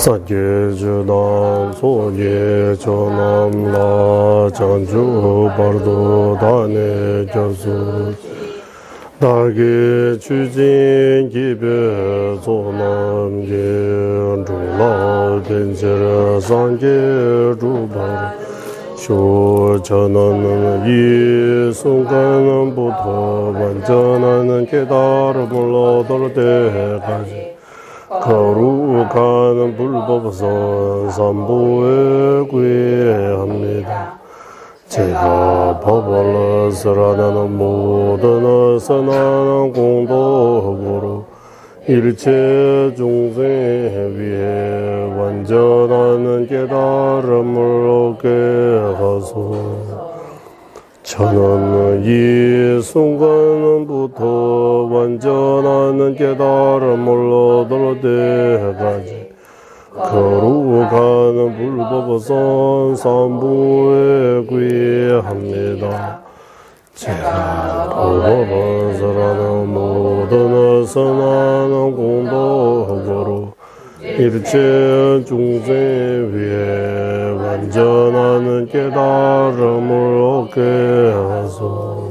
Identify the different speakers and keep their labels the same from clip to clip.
Speaker 1: 사계 주남 소계 조남라 장주 바르도 다네 교수 나게 주진 기베 소남계 주나 덴제라 상계 주바 쇼전하는 이 순간부터 완전한 깨달음을 얻을 때까지 거룩한 불법선 삼보에 구애합니다. 제가 법을 설하는 모든 선한 공덕으로 일체 중생 위해 완전한 깨달음을 얻게 하소서. 저는 이 순간부터 완전한 깨달음을 얻을 때까지 거룩한 불법선 삼부에 구애합니다. 제가 법을 설하는 모든 선한 공덕으로 일체 중생 위에 완전한 깨달음을 얻게 하소서.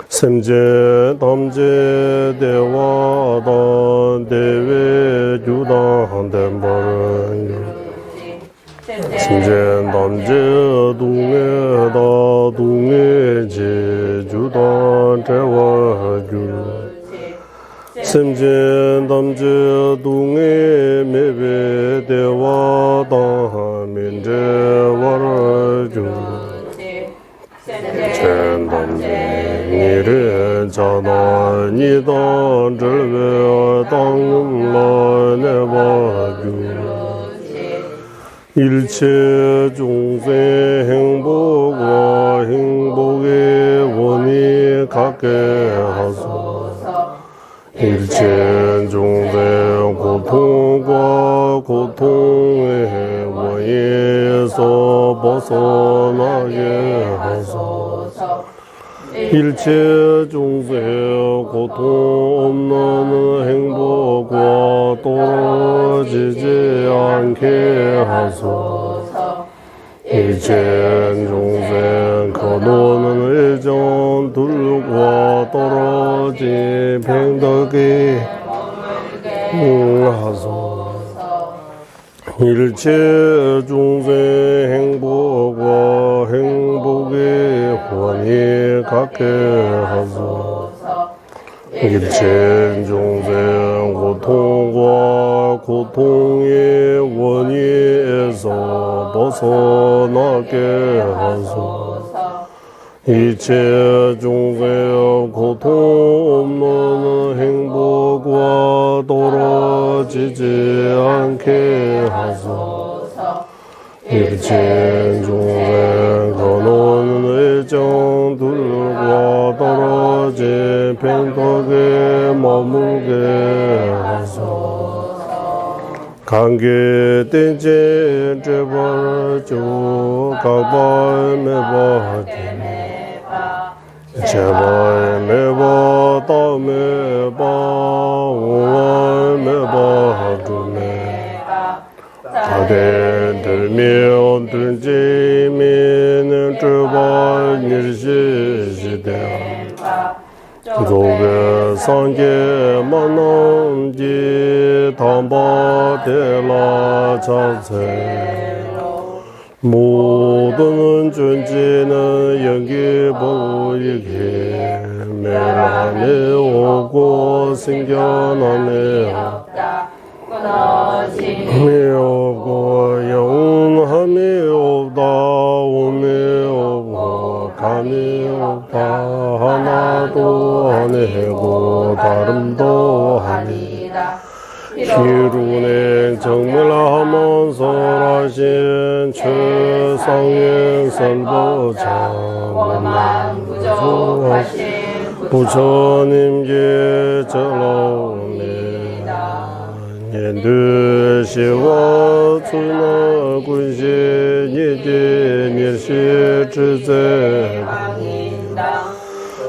Speaker 1: 샘제 담제 대화단 대외 유단 덴바른 샘제 담제 동해다 동해 제주단 대화유 샘제 담제 동해 매베 대화단 민제와르주 젠담제 니르 자나 니단 절베 당라 내바주 일체 중생 행복과 행복의 원이 갖게 하소서. 일체 중생 고통과 고통의 원에서 벗어나게 하소서. 일체 중생 고통 없는 행복과 떨어지지 않게 하소서. 일체 중생 거노는 의정들과 떨어진 팽덕이 하소서. 일체 중생 행복과 행복의 원이 갖게 하소서. 일체 중생 고통과 고통의 원인에서 벗어나게 하소서. 일체 중생 고통 없는 행복과 떨어지지 않게 하소서. 일체 중생 거노는 의정들과 떨어진 팽덕에 머물게 하소서. 관계된제 제발주 가발 매바티네 제발 매바 다매바 오월 매바 두매 다된 들면 든지미는 제발 일시시대 조배 상계 만남지 담바대라 자세 모든 존재는 연기 보이게 매란에 오고 생겨남에 끊어짐이 없고 영원함이 없다 오미 없고 감이 없다 하나도 아니고 다름도 아니다. 기루는 정밀하면서 하신 최상의 설보자 원만부족하신 부처님께 절하옵니다. 년두시와 주나 군시 니디 밀시 지제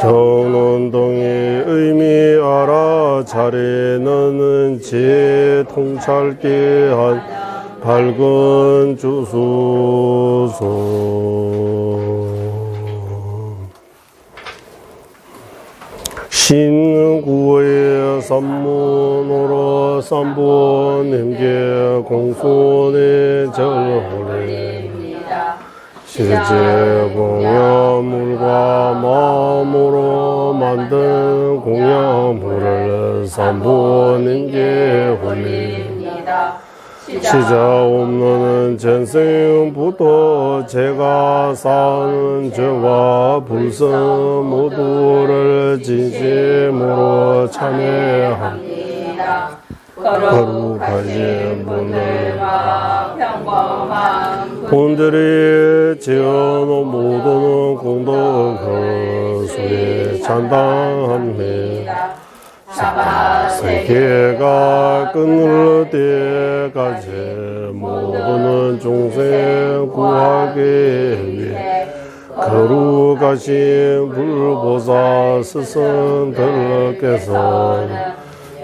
Speaker 1: 정운동의 의미 알아 차례 너는 제 통찰게 한 밝은 주소서. 신구의 산문으로 삼본님께 공손의 절호를 실제 공양물과 마음으로 만든 공양물을 삼본님께 올립니다. 시작 없는 전생부터 제가 쌓은 죄와 불성 모두를 진심으로 참회합니다. 거룩하신 분들과 평범한 분들이 지어놓은 모든 공덕 교수에 찬당합니다. 세계가 끊을 때까지 모든 종생 구하기 위해 거룩하신 불보사 스승들께서는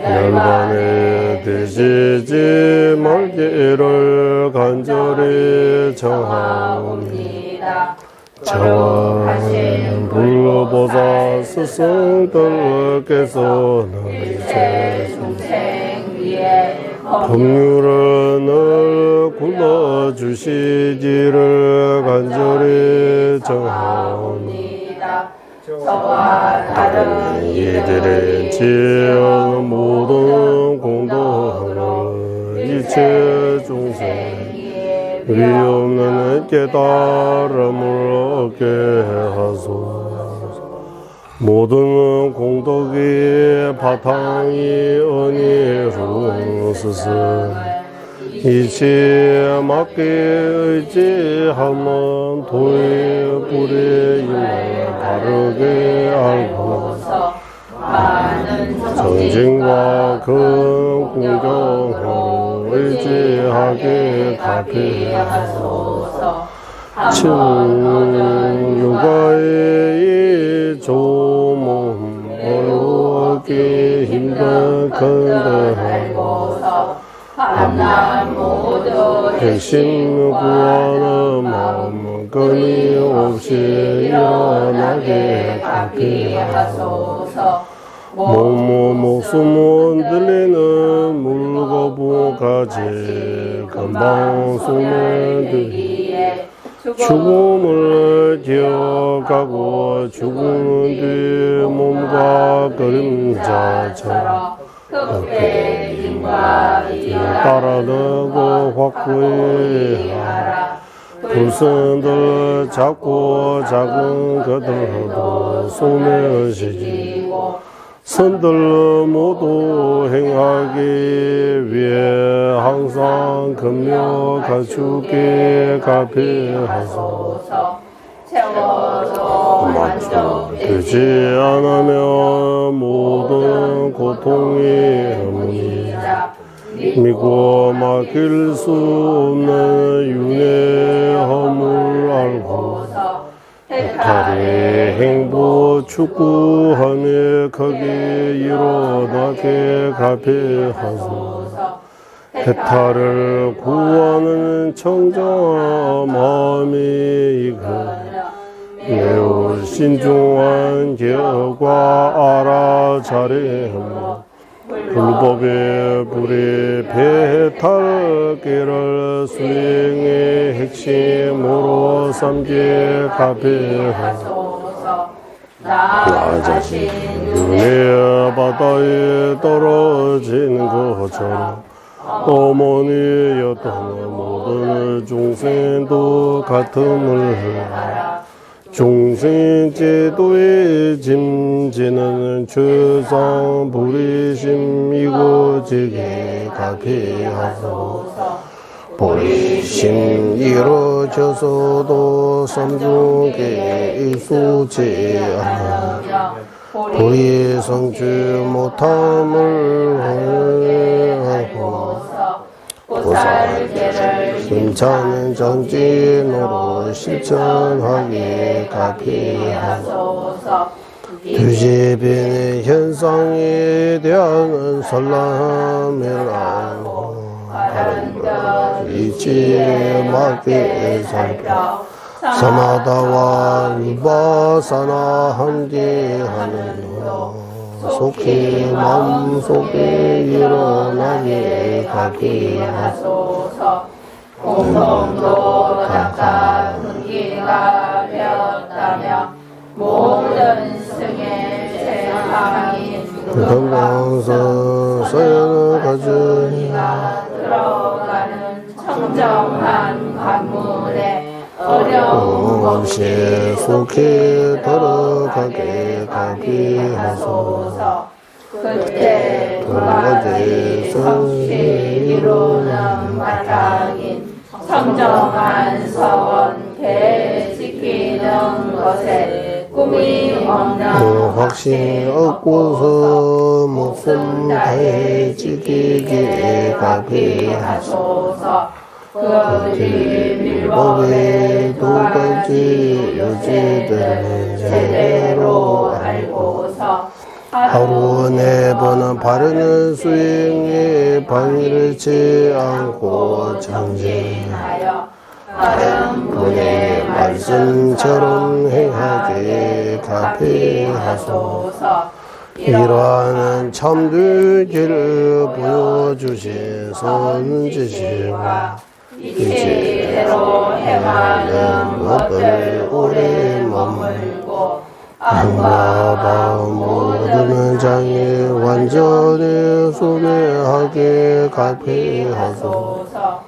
Speaker 1: 열반에 되시지 말기를 간절히 청하옵니다. 저와 불보사 스승들께서는 이제 법률을 늘 굴러주시기를 간절히 청하옵니다. 저와 다른 이들의 지은 모든 공덕을 이체 종생 위 없는 깨달음을 얻게 하소서. 모든 공덕의 바탕이 은혜로 스승 이치에 맞게 의지하면 도의 불의 힘을 바르게 알고서 정진과 큰 공경으로 의지하게 가피하소서. 육아의 이 조몸 어렵게 힘든 큰들 핵심 구하는 마음 끊임없이 일어나게 가피하소서. 목숨은 들리는 물거부까지 금방 숨을 들이 죽음을 기억하고 죽은 뒤 몸과 그림자처럼 그때임과 따라가고 확고히 하라. 불선들 작고 작은 것들도 손에 지지고 선들 모두 행하기 위해 항상 금요 갖추게 가피하소서. 채워도 만족되지 않으면 모든 고통이 흠이자 믿고 막힐 수 없는 윤회 허물 알고서 해탈의 행보 축구하며 거기에 일어나게 가피하소서. 해탈을 구하는 청정한 마음이 이끌어 매우 신중한 결과 알아차리며 불법의 불의 배탈길을 수행의 핵심으로 삼게 가피하소서. 나 자신 눈의 바다에 떨어진 것처럼 어머니였던 모든 종생도 같음을 알아. 종생 제도의 짐지는 최상 불의심 이고지게 가피하소서. 불의심 이루어져서도 삼중계 익숙지 않아 불의 성취 못함을 하고 보살계를 힘차는 정진으로 실천하게 가피하소서. 두지빈의 현상에 대한 설람이라고 다른 것 잊지 말게 살펴 사마다와 위바사나 함께하는 속히 마음속에 일어나게 가게 하소서. 공동도 각각 흥기가 되었다며 모든 승의 세상이 금강서 서연을 가지니가 들어가는 청정한 관문에 어려움 없이 속히 들어가게 가게 하소서. 그때 두 가지 성시 이루는 바탕인 청정한 서원 개 지키는 것에 꿈이 없는 확신 얻고서 목숨 다해 지키게 가게 하소서. 그들이 밀법의 두 가지 요지들을 제대로 알고서 하루 4번은 바르는 수행에 방해를 치 않고 정진하여 다른 분의 말씀처럼 행하게 가게 하소서. 이러한 참된 길을 보여주신 선지시와 이치대로 행하는 것들 오래 머물고 안과 밤 모든 장애 완전히 소멸하게 가게 하소서.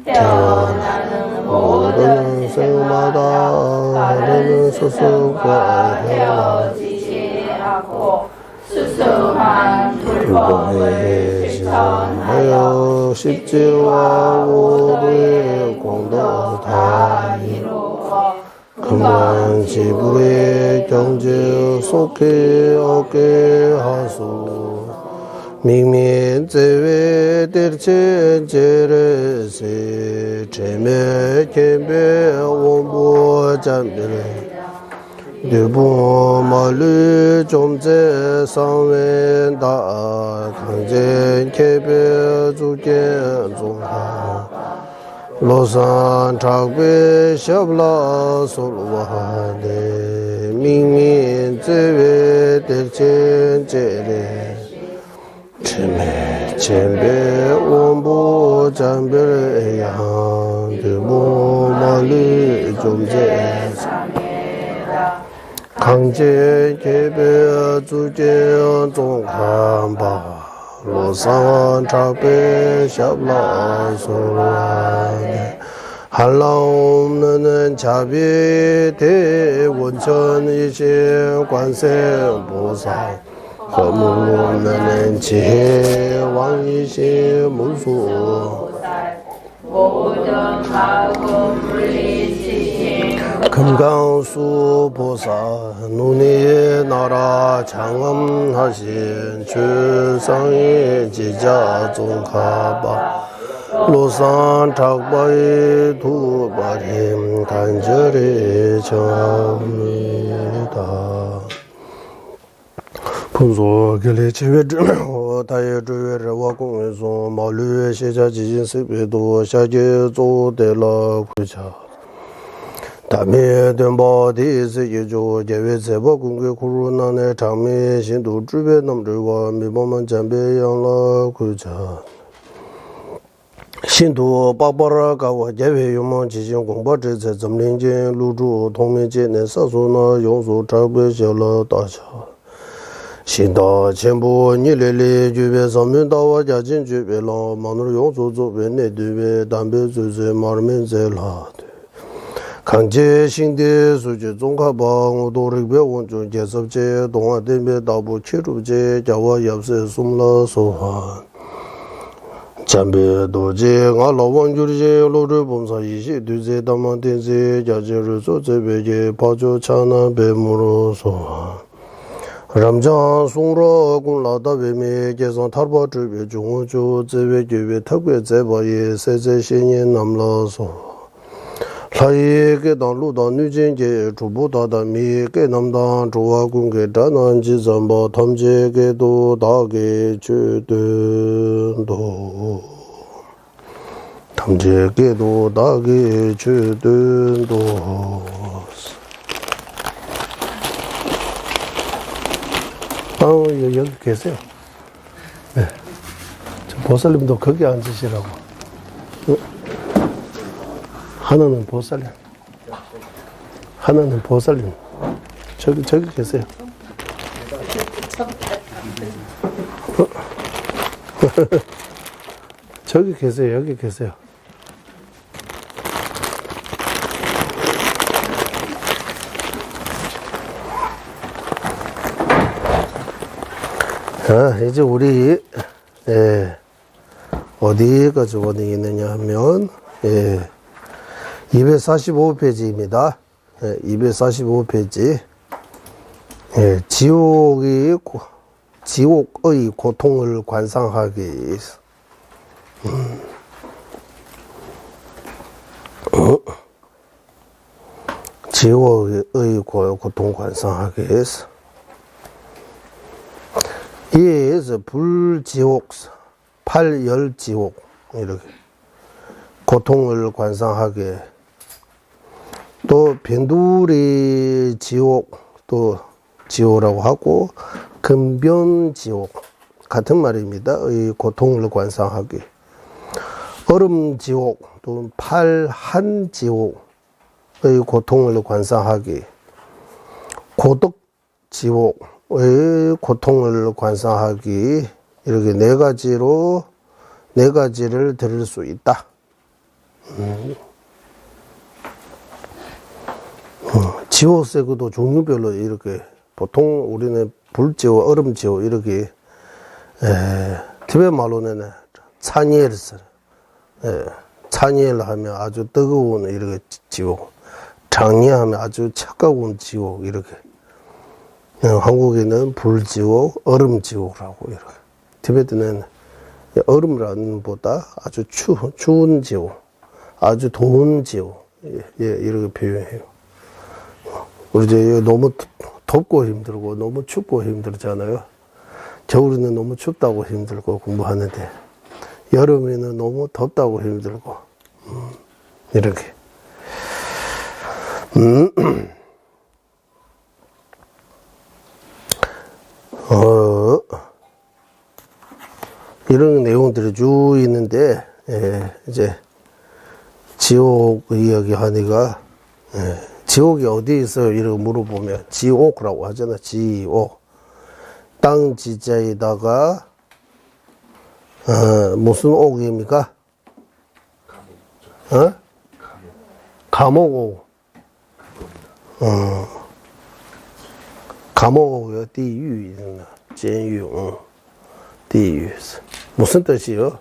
Speaker 1: 태어나는 모든 생마다 다른 스승과 헤어지지 않고 수수한 불법을 실천하여 십지와 오도의 공덕 다 이루어 금방 지불의 경제 속해 얻게 하소. 미미 제외 들체 제레세 제메 케베 원보 잠들에 누부말루 좀제 상wen다 강제 케베 주게 종하 로산 작베 샤블라 솔와데 미미 제외 들체 제레 쳔베 원보 잠베 양 누부말루 좀제 강제 개별 주제 종한바 로산 작배 샤블라 소라네 한라 없는 자비 대원천이신 관세보살 허물 없는 지혜 왕이신 문수 모든 마음 물리치신 금강수 보살 눈의 나라 장엄하신 최상의 지자 종가바 로산 작바의 두 발힘 간절히 정합니다. 분소 결례 제외 다예 주외를 와공에서 마루의 시자 지진 습에도 샤제 조대라 구자 다음에 된바디스 예조 제외세보 공개 코로나의 장미 신도 주변 남들과 미범만 잠배양라 구자 신도 바바라가와 제외 유망 지진 공부제세 점링진 루주 통민진의 사소나 용수 작배셔라 다샤 신도 전부 니레리 주변 섬윤다와 자진 주변로 마누르 용수 주변 내두베 담배 주제 마르멘젤라 강제 신대 수제 종가방 도르베 원중 제섭제 동아대메 다부 치루제 자와 옆세 숨라 소환 잠베 도제 알라원주제 로르 범사 이시 두제 담만대제 자제르 소제베제 바조 차나 베무로 소환 람장 송로 군라다 베메 계산 탈바 주베 중우주 제베 제베 특별 제바에 세제 신인 남라소 타이게 단루다 뉴진게 주보다다 미게 남단 조화군게 단원지 점보 탐제게도 다게 주든도 탐제게도 다게 주든도 여기 계세요. 네. 저 보살님도 거기 앉으시라고. 하나는 보살님. 하나는 보살님. 저기 계세요. 저기 계세요. 여기 계세요. 자, 이제 우리 어디까지 원이 있느냐 하면 245페이지입니다. 245페이지. 지옥의 고통을 관상하기. 지옥의 고통 관상하기. 이에서 불지옥, 팔열지옥, 이렇게 고통을 관상하게. 또 변두리 지옥, 또 지옥이라고 하고 근변지옥 같은 말입니다. 이 고통을 관상하게. 얼음지옥, 또 팔한지옥의 고통을 관상하게. 고덕지옥의 고통을 관상하기. 이렇게 네 가지를 들을 수 있다. 지옥세계도 종류별로 이렇게 보통 우리는 불지옥, 얼음지옥 이렇게 티베트 말로는 찬이엘스, 찬이엘 하면 아주 뜨거운 이렇게 지옥, 장리하면 아주 차가운 지옥 이렇게. 한국에는 불지옥, 얼음지옥이라고 이렇게. 티베트는 얼음이라는 보다 아주 추운 지옥, 아주 더운 지옥 이렇게 표현해요. 우리 이제 너무 덥고 힘들고 너무 춥고 힘들잖아요. 겨울에는 너무 춥다고 힘들고 공부하는데 여름에는 너무 덥다고 힘들고 이렇게. 이런 내용들이 쭉 있는데 이제 지옥 이야기 하니까 지옥이 어디 있어요? 이렇게 물어보면 지옥이라고 하잖아. 지옥. 땅 지자에다가 무슨 옥입니까? 감옥. 감옥이요.地狱.监狱. 地狱. 무슨 뜻이요?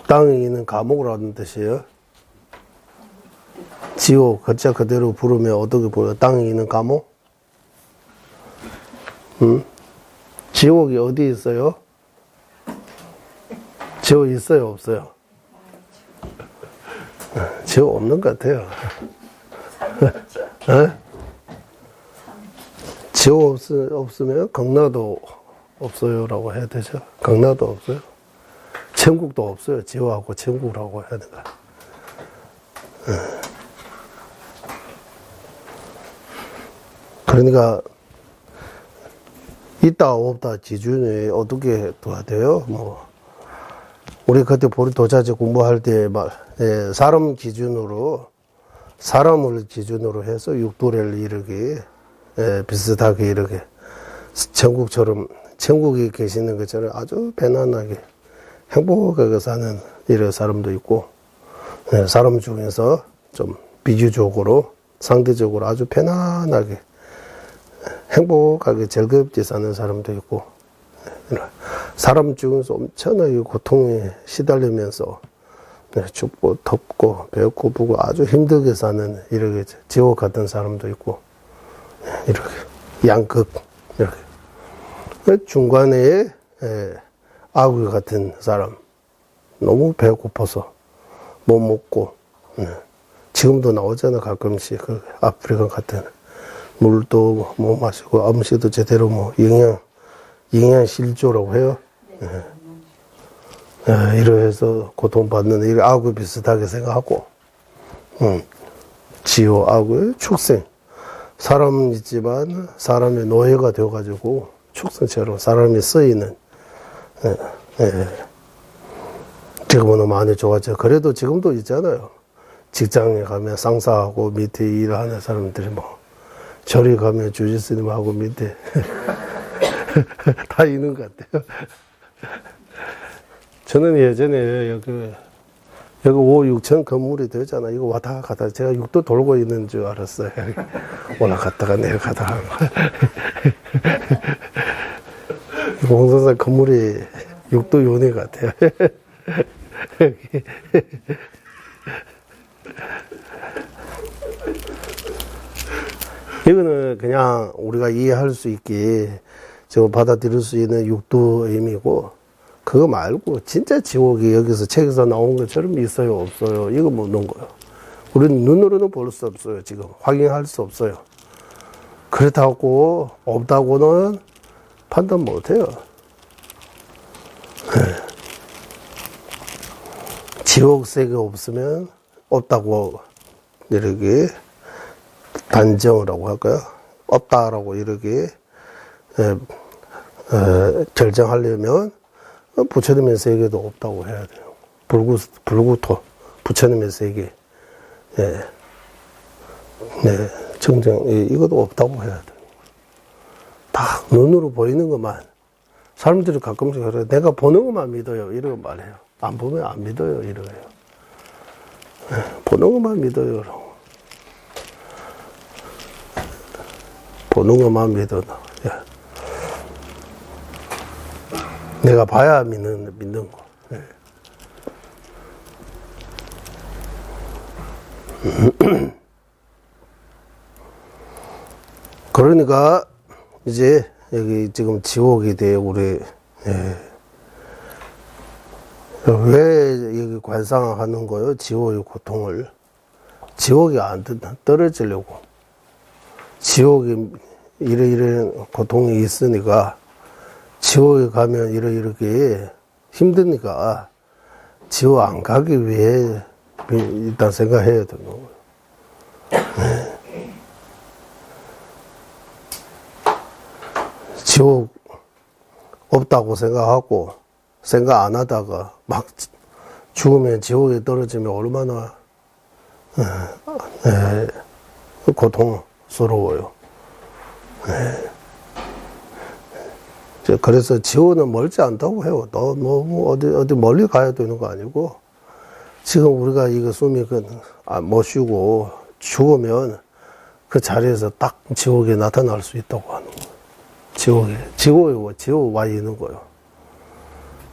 Speaker 1: 땅에 있는 감옥이라는 뜻이에요. 지옥, 글자 그대로 부르면 어떻게 보여? 땅에 있는 감옥? 지옥이 어디 있어요? 지옥 있어요, 없어요? 지옥 없는 것 같아요. 지옥 없으면 강나도 없어요라고 해야 되죠? 강나도 없어요? 천국도 없어요. 지옥하고 천국이라고 해야 되나? 그러니까 있다 없다 기준이 어떻게 둬야 돼요? 우리 그때 보리도자재 공부할 때 사람을 기준으로 해서 육도를 이렇게 비슷하게 이렇게 천국처럼 천국에 계시는 것처럼 아주 편안하게 행복하게 사는 이런 사람도 있고, 사람 중에서 좀 비주적으로 상대적으로 아주 편안하게 행복하게 즐겁게 사는 사람도 있고, 사람 중에서 엄청나게 고통에 시달리면서 춥고 덥고 배고프고 아주 힘들게 사는 이렇게 지옥 같은 사람도 있고, 이렇게 양극 이렇게 중간에 아귀 같은 사람, 너무 배고파서 못 먹고 지금도 나오잖아, 가끔씩. 그 아프리카 같은. 물도 못 마시고, 음식도 제대로 영양 실조라고 해요. 이러해서 고통받는 일, 아구 비슷하게 생각하고, 지호, 아구의 축생. 사람은 있지만, 사람의 노예가 되어가지고, 축생처럼 사람이 쓰이는, 지금은 많이 좋아져. 그래도 지금도 있잖아요. 직장에 가면 상사하고 밑에 일하는 사람들이 저리 가면 주지스님하고 밑에 다 있는 것 같아요. 저는 예전에 여기 5, 6천 건물이 되잖아. 이거 왔다 갔다 제가 6도 돌고 있는 줄 알았어요. 올라갔다가 내려가다가. 공사사 건물이 6도 요네 같아요. 이거는 그냥 우리가 이해할 수 있게 받아들일 수 있는 육도임이고, 그거 말고 진짜 지옥이 여기서 책에서 나온 것처럼 있어요, 없어요? 이거 묻는 거예요. 우리는 눈으로는 볼 수 없어요. 지금 확인할 수 없어요. 그렇다고 없다고는 판단 못해요. 지옥 세계 없으면 없다고 이렇게 단정을 하고 할까요? 없다라고 이렇게 결정하려면 부처님의 세계도 없다고 해야 돼요. 불구토 부처님의 세계, 정정 이것도 없다고 해야 돼요. 다 눈으로 보이는 것만. 사람들이 가끔씩 그래, 내가 보는 것만 믿어요, 이러고 말해요. 안 보면 안 믿어요, 이러고요. 보는 것만 믿어요, 라고. 보는 것만 믿어. 내가 봐야 믿는 거. 그러니까 이제 여기 지금 지옥에 대해 우리 왜 여기 관상하는 거예요? 지옥의 고통을. 지옥이 안 떨어지려고. 지옥이 이런 고통이 있으니까, 지옥에 가면 이렇게 힘드니까 지옥 안 가기 위해 일단 생각해야 되는 거예요. 지옥 없다고 생각하고 생각 안 하다가 막 죽으면 지옥에 떨어지면 얼마나 고통스러워요. 그래서 지옥은 멀지 않다고 해요. 너무 어디 멀리 가야 되는 거 아니고, 지금 우리가 이거 숨이 못 쉬고 죽으면 그 자리에서 딱 지옥에 나타날 수 있다고 하는 거예요. 지옥에 와 있는 거예요.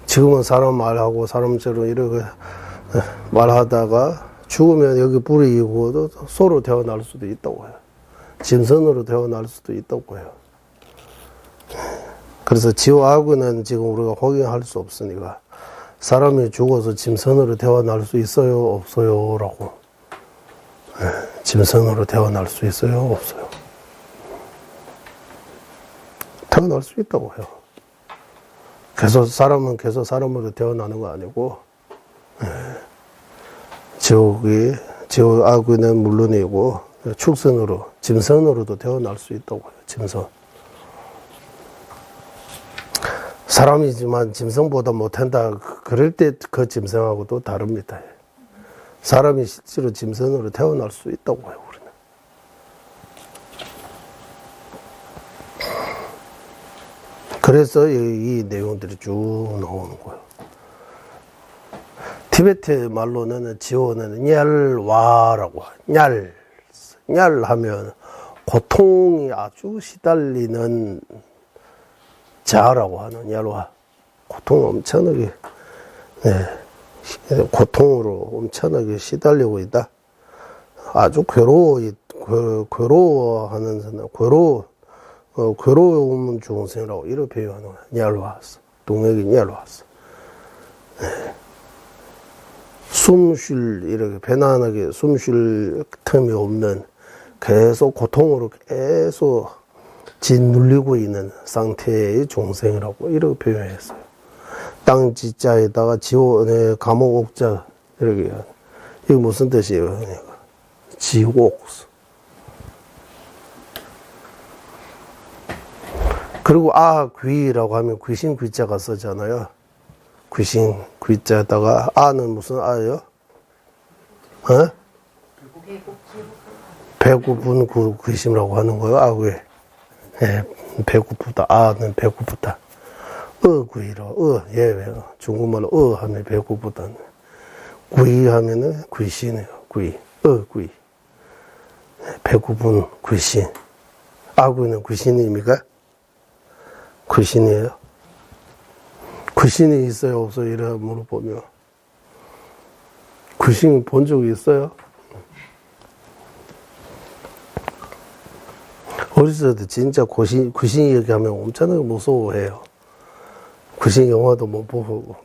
Speaker 1: 지금은 사람 말하고 사람처럼 이렇게 말하다가 죽으면 여기 불이 이고 소로 태어날 수도 있다고 해요. 짐승으로 태어날 수도 있다고 해요. 그래서 지옥하고는 지금 우리가 확인할 수 없으니까, 사람이 죽어서 짐승으로 태어날 수 있어요, 없어요? 라고. 짐승으로 태어날 수 있어요, 없어요? 태어날 수 있다고 해요. 사람은 계속 사람으로 태어나는 거 아니고, 지옥하고는 물론이고, 축선으로, 짐승으로도 태어날 수 있다고 해요, 짐승. 사람이지만 짐승보다 못한다, 그럴 때 그 짐승하고 또 다릅니다. 사람이 실제로 짐승으로 태어날 수 있다고 해요, 우리는. 그래서 이 내용들이 쭉 나오는 거예요. 티베트 말로는 지오는 녜와라고 해요. 녜 하면 고통이 아주 시달리는 자라고 하는 얄와. 고통 엄청나게, 고통으로 엄청나게 시달리고 있다. 아주 괴로워하는, 괴로운 중생이라고 이렇게 표현하는 거야. 얄와스. 동역이 얄와스. 이렇게 편안하게 숨 쉴 틈이 없는 계속 고통으로 계속 짓눌리고 있는 상태의 중생이라고 이렇게 표현했어요. 땅 지자에다가 지옥, 감옥 옥자, 이렇게. 이게 무슨 뜻이에요? 지옥. 그리고 귀라고 하면 귀신 귀자가 쓰잖아요. 귀신 귀자에다가 아는 무슨 아예요? 배고픈 그 귀신이라고 하는 거예요. 왜? 예, 배고프다. 아는 배고프다. 귀로. 왜? 중국말로 하면 배고프다. 귀 하면은 귀신이에요. 귀. 귀. 배고픈 귀신. 귀는 귀신입니까? 귀신이에요? 귀신이 있어요? 없어요? 이래 물어보면. 귀신 본 적이 있어요? 어렸을 때 진짜 귀신 얘기하면 엄청나게 무서워해요. 귀신 영화도 못 보고.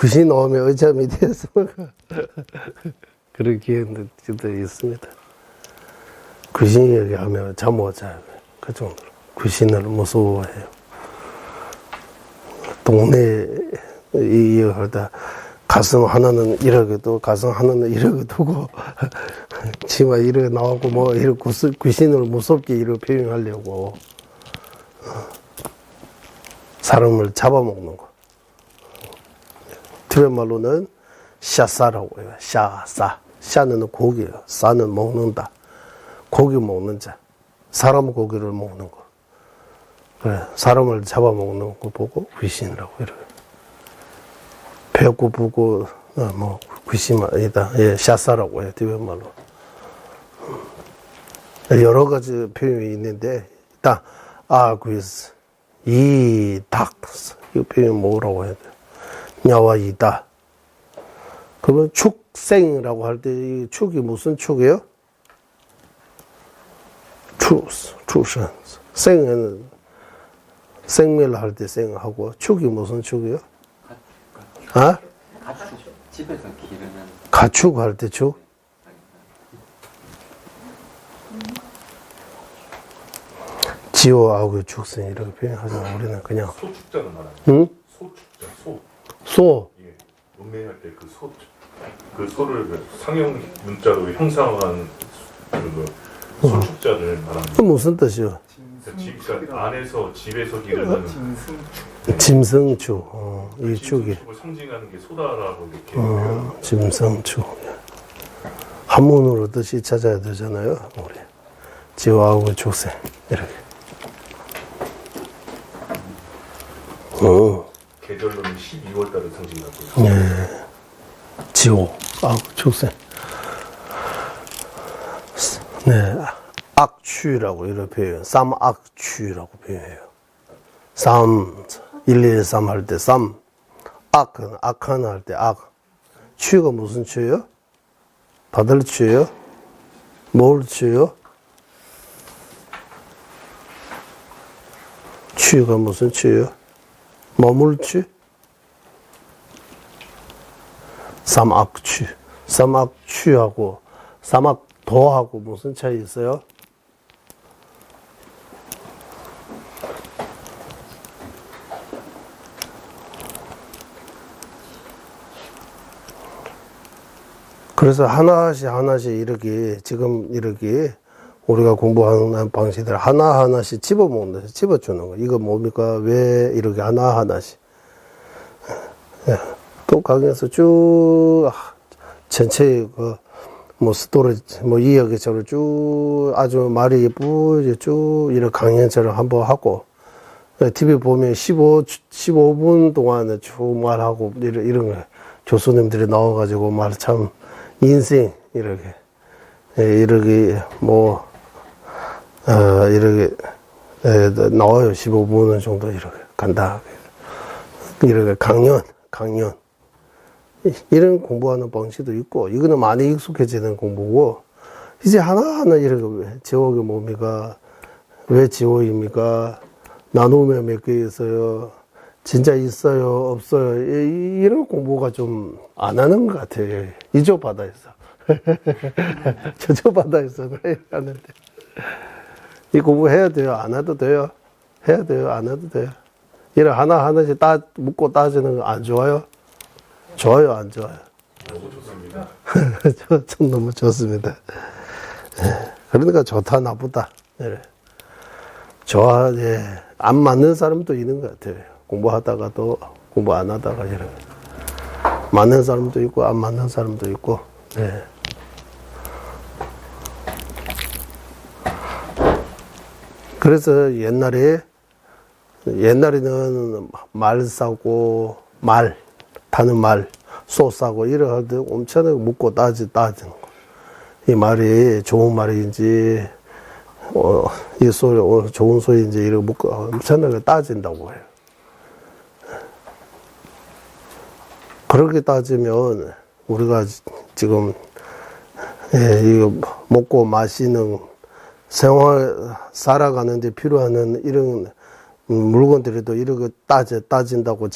Speaker 1: 귀신 나오면 의자 밑에서 그런 기회도 있습니다. 귀신 얘기하면 잠 못 자요. 그 정도로. 귀신을 무서워해요. 동네 이야기하다 가슴 하나는 이렇게도 가슴 하나는 이렇게 두고 치마 이렇게 나오고 뭐 이렇게 귀신을 무섭게 이렇게 표현하려고 사람을 잡아먹는 거. 티베트 말로는 샤사라고 해요. 샤사. 샤는 고기예요. 사는 먹는다. 고기 먹는 자. 사람 고기를 먹는 거. 그래, 사람을 잡아먹는 거 보고 귀신이라고 이래요. 배고프고 귀신 아니다. 예, 샤사라고 해요. 티베트 말로. 여러 가지 표현이 있는데 일단 귀스 이 닭 이 표현 뭐라고 해야 돼? 야와 이다. 그러면 축생이라고 할 때 이 축이 무슨 축이에요? 축생. 생은 생매를 할 때 생하고 축이 무슨 축이에요? 가축. 집에서 기르는. 가축 할 때 축? 지오하고 축생 이렇게 표현하잖아. 우리는 그냥.
Speaker 2: 소축자는 말하는.
Speaker 1: 응?
Speaker 2: 소축자.
Speaker 1: 소.
Speaker 2: 예. 문맹할 때 그 소를 상형 문자로 형상한 그 소축자를 말하는.
Speaker 1: 그 무슨 뜻이요?
Speaker 2: 그러니까 안에서 집에서 기르는
Speaker 1: 짐승축. 이 축이.
Speaker 2: 짐승축을 상징하는 게 소다라고 이렇게.
Speaker 1: 짐승축. 한문으로 뜻이 찾아야 되잖아요. 우리 지오하고 축생 이렇게.
Speaker 2: 계절로는 12월달을 상징하고.
Speaker 1: 예. 지오, 축생. 네. 악취라고 이렇게 표현해요. 쌈악취라고 표현해요. 113 할 때 악한 할 때 취가 무슨 취예요? 받을 취예요? 뭘 취예요? 취가 무슨 취예요? 머물취? 삼악취하고 삼악도하고 무슨 차이 있어요? 그래서 하나씩 이렇게 지금 이렇게 우리가 공부하는 방식들 하나씩 집어먹는 거, 집어주는 거. 이거 뭡니까? 왜 이렇게 하나씩. 또 강의에서 쭉, 전체 스토리지, 이야기처럼 쭉, 아주 말이 예쁘게 쭉, 이렇게 강연처럼 한번 하고, TV 보면 15분 동안에 쭉 말하고, 이런 거. 교수님들이 나와가지고 말 참, 인생, 이렇게 나와요. 15분 정도 이렇게 간다. 이렇게 강연. 이런 공부하는 방식도 있고, 이거는 많이 익숙해지는 공부고, 이제 하나하나 이렇게, 지옥이 뭡니까? 왜 지옥입니까? 나누면 몇 개 있어요? 진짜 있어요, 없어요. 이런 공부가 좀 안 하는 것 같아요. 이쪽 바다에서. 저쪽 바다에서 하는데. 이 공부 해야 돼요? 안 해도 돼요? 해야 돼요? 안 해도 돼요? 이런 하나하나씩 묻고 따지는 거 안 좋아요? 좋아요, 안 좋아요?
Speaker 2: 너무 좋습니다.
Speaker 1: 좀 너무 좋습니다. 그러니까 좋다, 나쁘다. 네. 좋아, 예. 안 맞는 사람도 있는 것 같아요. 공부하다가도 공부 안 하다가 이런. 맞는 사람도 있고, 안 맞는 사람도 있고, 예. 그래서 옛날에는 말 싸고, 타는 말, 소 싸고, 이럴 때 엄청나게 묻고 따지는 거. 이 말이 좋은 말인지, 이 소리, 좋은 소리인지, 이렇게 묻고 엄청나게 따진다고 해요. 그렇게 따지면, 우리가 지금, 이거 먹고 마시는 살아가는데 필요한 이런 물건들에도 이렇게 따진다고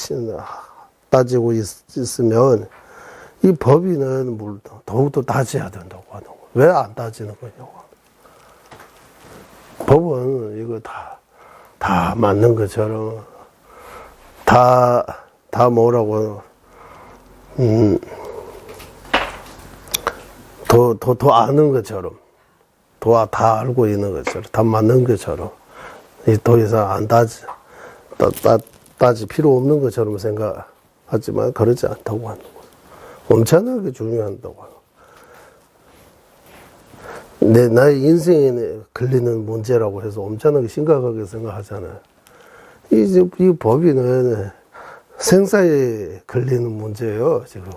Speaker 1: 따지고 있으면 이 법인은 더욱더 따져야 된다고 하는 거예요. 왜 안 따지는 거냐고. 법은 이거 다 맞는 것처럼 다 뭐라고 더 아는 것처럼 다 알고 있는 것처럼 다 맞는 것처럼 더 이상 안 따지 필요 없는 것처럼 생각하지만 그렇지 않다고 하는 거예요. 엄청나게 중요하다고 하는 거예요. 나의 인생에 걸리는 문제라고 해서 엄청나게 심각하게 생각하잖아요. 이 법인은 생사에 걸리는 문제예요, 지금.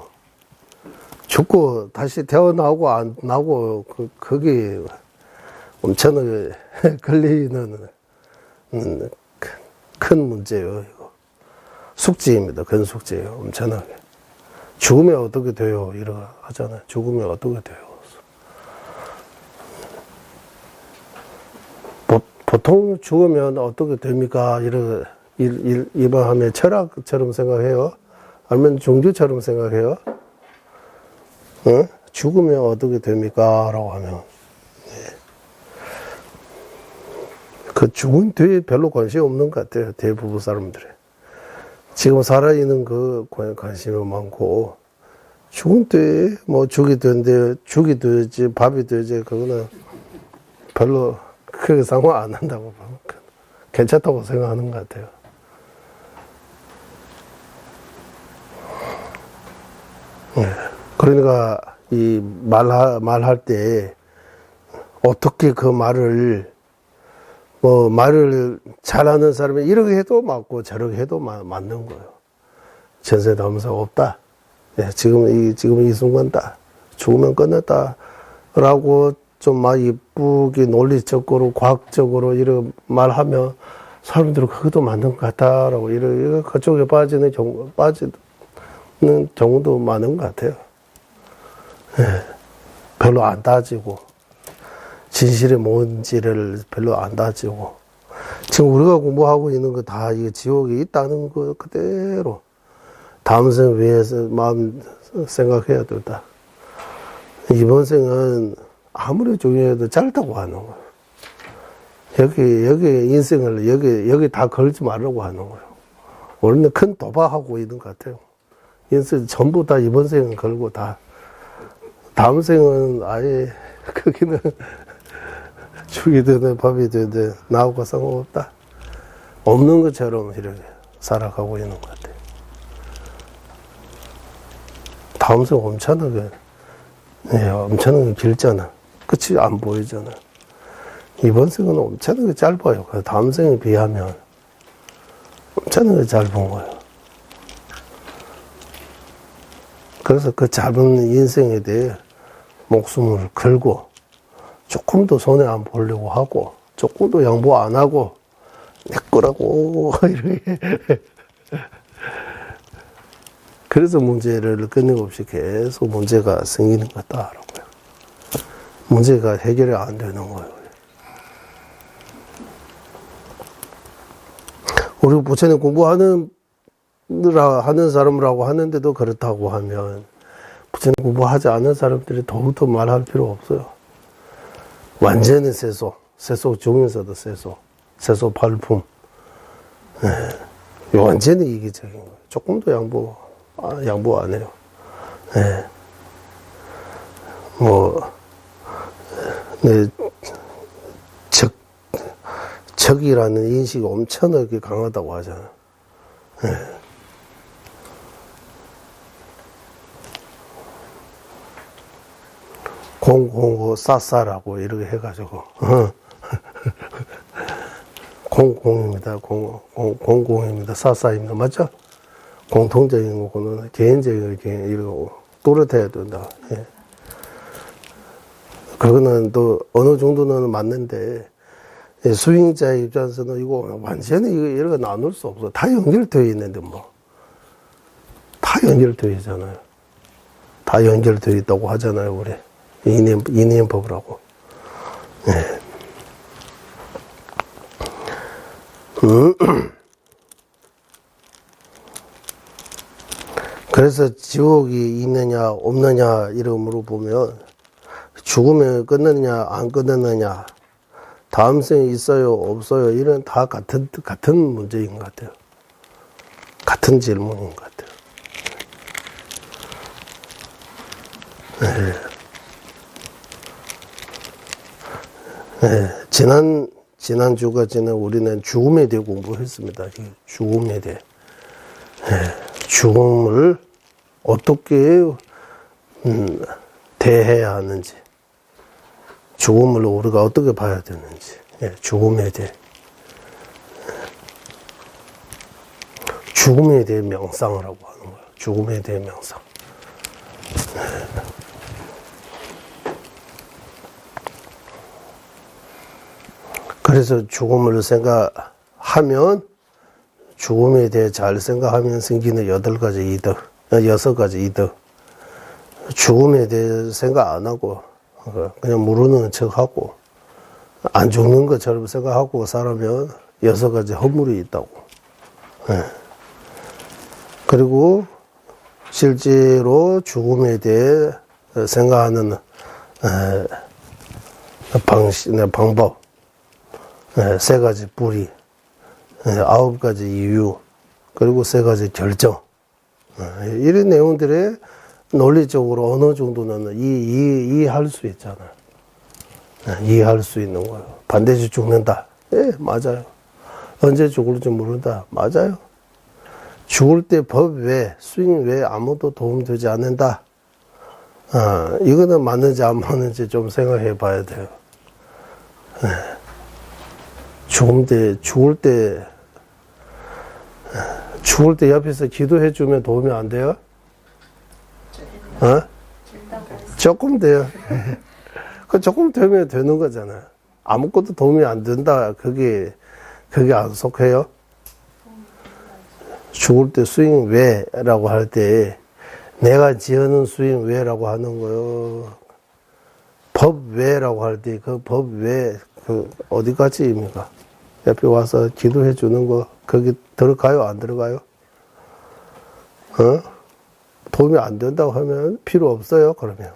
Speaker 1: 죽고 다시 태어나고 안 나고 그게 엄청나게 걸리는 큰 문제예요, 이거. 숙제입니다. 큰 숙제예요. 엄청나게. 죽으면 어떻게 돼요? 이러고 하잖아요. 죽으면 어떻게 돼요? 보통 죽으면 어떻게 됩니까? 이번 하면 철학처럼 생각해요? 아니면 종교처럼 생각해요? 응? 죽으면 어떻게 됩니까? 라고 하면. 그 죽은 뒤에 별로 관심이 없는 것 같아요. 대부분 사람들이. 지금 살아있는 그 관심이 많고, 죽은 뒤에 뭐 죽이 되지, 밥이 되지, 그거는 별로 크게 상관 안 한다고 괜찮다고 생각하는 것 같아요. 그러니까 이 말할 때 어떻게 그 말을 잘하는 사람이 이렇게 해도 맞고 저렇게 해도 맞는 거예요. 전세담사 없다. 지금 이 순간 다 죽으면 끝났다. 라고 좀 막 이쁘게 논리적으로 과학적으로 이렇게 말하면 사람들은 그것도 맞는 것 같다라고 이렇게 그쪽에 빠지는 경우도 많은 것 같아요. 별로 안 따지고 진실이 뭔지를 별로 안 따지고 지금 우리가 공부하고 있는 거 다 이게 지옥에 있다는 거 그대로 다음 생 위해서 마음 생각해야 된다. 이번 생은 아무리 중요해도 짧다고 하는 거예요. 여기 인생을 여기 다 걸지 말라고 하는 거예요. 우리는 큰 도박하고 있는 것 같아요. 인생 전부 다 이번 생은 걸고 다 다음 생은 아예 거기는 죽이 되든 밥이 되든 나하고 상관없다. 없는 것처럼 이렇게 살아가고 있는 것 같아요. 다음 생 엄청나게 길잖아. 끝이 안 보이잖아. 이번 생은 엄청나게 짧아요. 다음 생에 비하면 엄청나게 짧은 거예요. 그래서 그 짧은 인생에 대해 목숨을 걸고 조금도 손해 안 보려고 하고 조금도 양보 안 하고 내 거라고 이렇게 그래서 문제를 끊임없이 계속 문제가 생기는 것 같다라고요. 문제가 해결이 안 되는 거예요. 우리 부처님 공부하는 하는 사람이라고 하는데도 그렇다고 하면 부처님 공부하지 않은 사람들이 더욱더 말할 필요 없어요. 완전히 세소 중에서도 세소 발품. 예. 완전히 이기적인 거예요. 조금도 양보 안 해요. 예. 적이라는 인식이 엄청나게 강하다고 하잖아요. 예. 공공고 싸싸라고 이렇게 해가지고 공공입니다. 공공입니다. 싸싸입니다. 맞죠? 공통적인 거고는 개인적인 게 이러고 또렷해야 된다. 예. 그거는 또 어느 정도는 맞는데 수행자의 입장에서는 이거 완전히 이렇게 나눌 수 없어. 다 연결되어 있는데 뭐. 다 연결되어 있잖아요. 다 연결되어 있다고 하잖아요. 우리 인연법이라고. 네. 그래서 지옥이 있느냐 없느냐 이름으로 보면 죽으면 끝느냐 안 끝느냐 다음 생이 있어요 없어요 이런 다 같은 문제인 것 같아요. 같은 질문인 것 같아요. 네. 네. 지난주가 우리는 죽음에 대해 공부했습니다. 죽음에 대해. 네. 죽음을 어떻게 대해야 하는지, 죽음을 우리가 어떻게 봐야 되는지, 예, 죽음에 대해. 죽음에 대해 명상이라고 하는 거예요. 죽음에 대해 명상. 그래서 죽음을 생각하면, 죽음에 대해 잘 생각하면 생기는 8가지 이득, 6가지 이득. 죽음에 대해 생각 안 하고, 그냥 모르는 척 하고, 안 죽는 것처럼 생각하고 살면 6가지 허물이 있다고. 네. 그리고 실제로 죽음에 대해 생각하는 방법, 3가지 뿌리, 9가지 이유, 그리고 3가지 결정. 이런 내용들에 논리적으로 어느 정도는 이해할 수 있잖아요. 이해할 수 있는 거예요. 반드시 죽는다. 예, 맞아요. 언제 죽을지 모른다. 맞아요. 죽을 때 법 외, 수행 외 아무도 도움되지 않는다. 이거는 맞는지 안 맞는지 좀 생각해 봐야 돼요. 죽을 때 옆에서 기도해 주면 도움이 안 돼요? 조금 돼요. 그 조금 되면 되는 거잖아요. 아무것도 도움이 안 된다. 그게 안 속해요? 죽을 때 수행 외라고 할 때 내가 지어놓은 수행 외라고 하는 거요. 법 외라고 할 때 그 법 외, 어디까지입니까? 옆에 와서 기도해 주는 거, 거기 들어가요? 안 들어가요? 도움이 안 된다고 하면 필요 없어요, 그러면.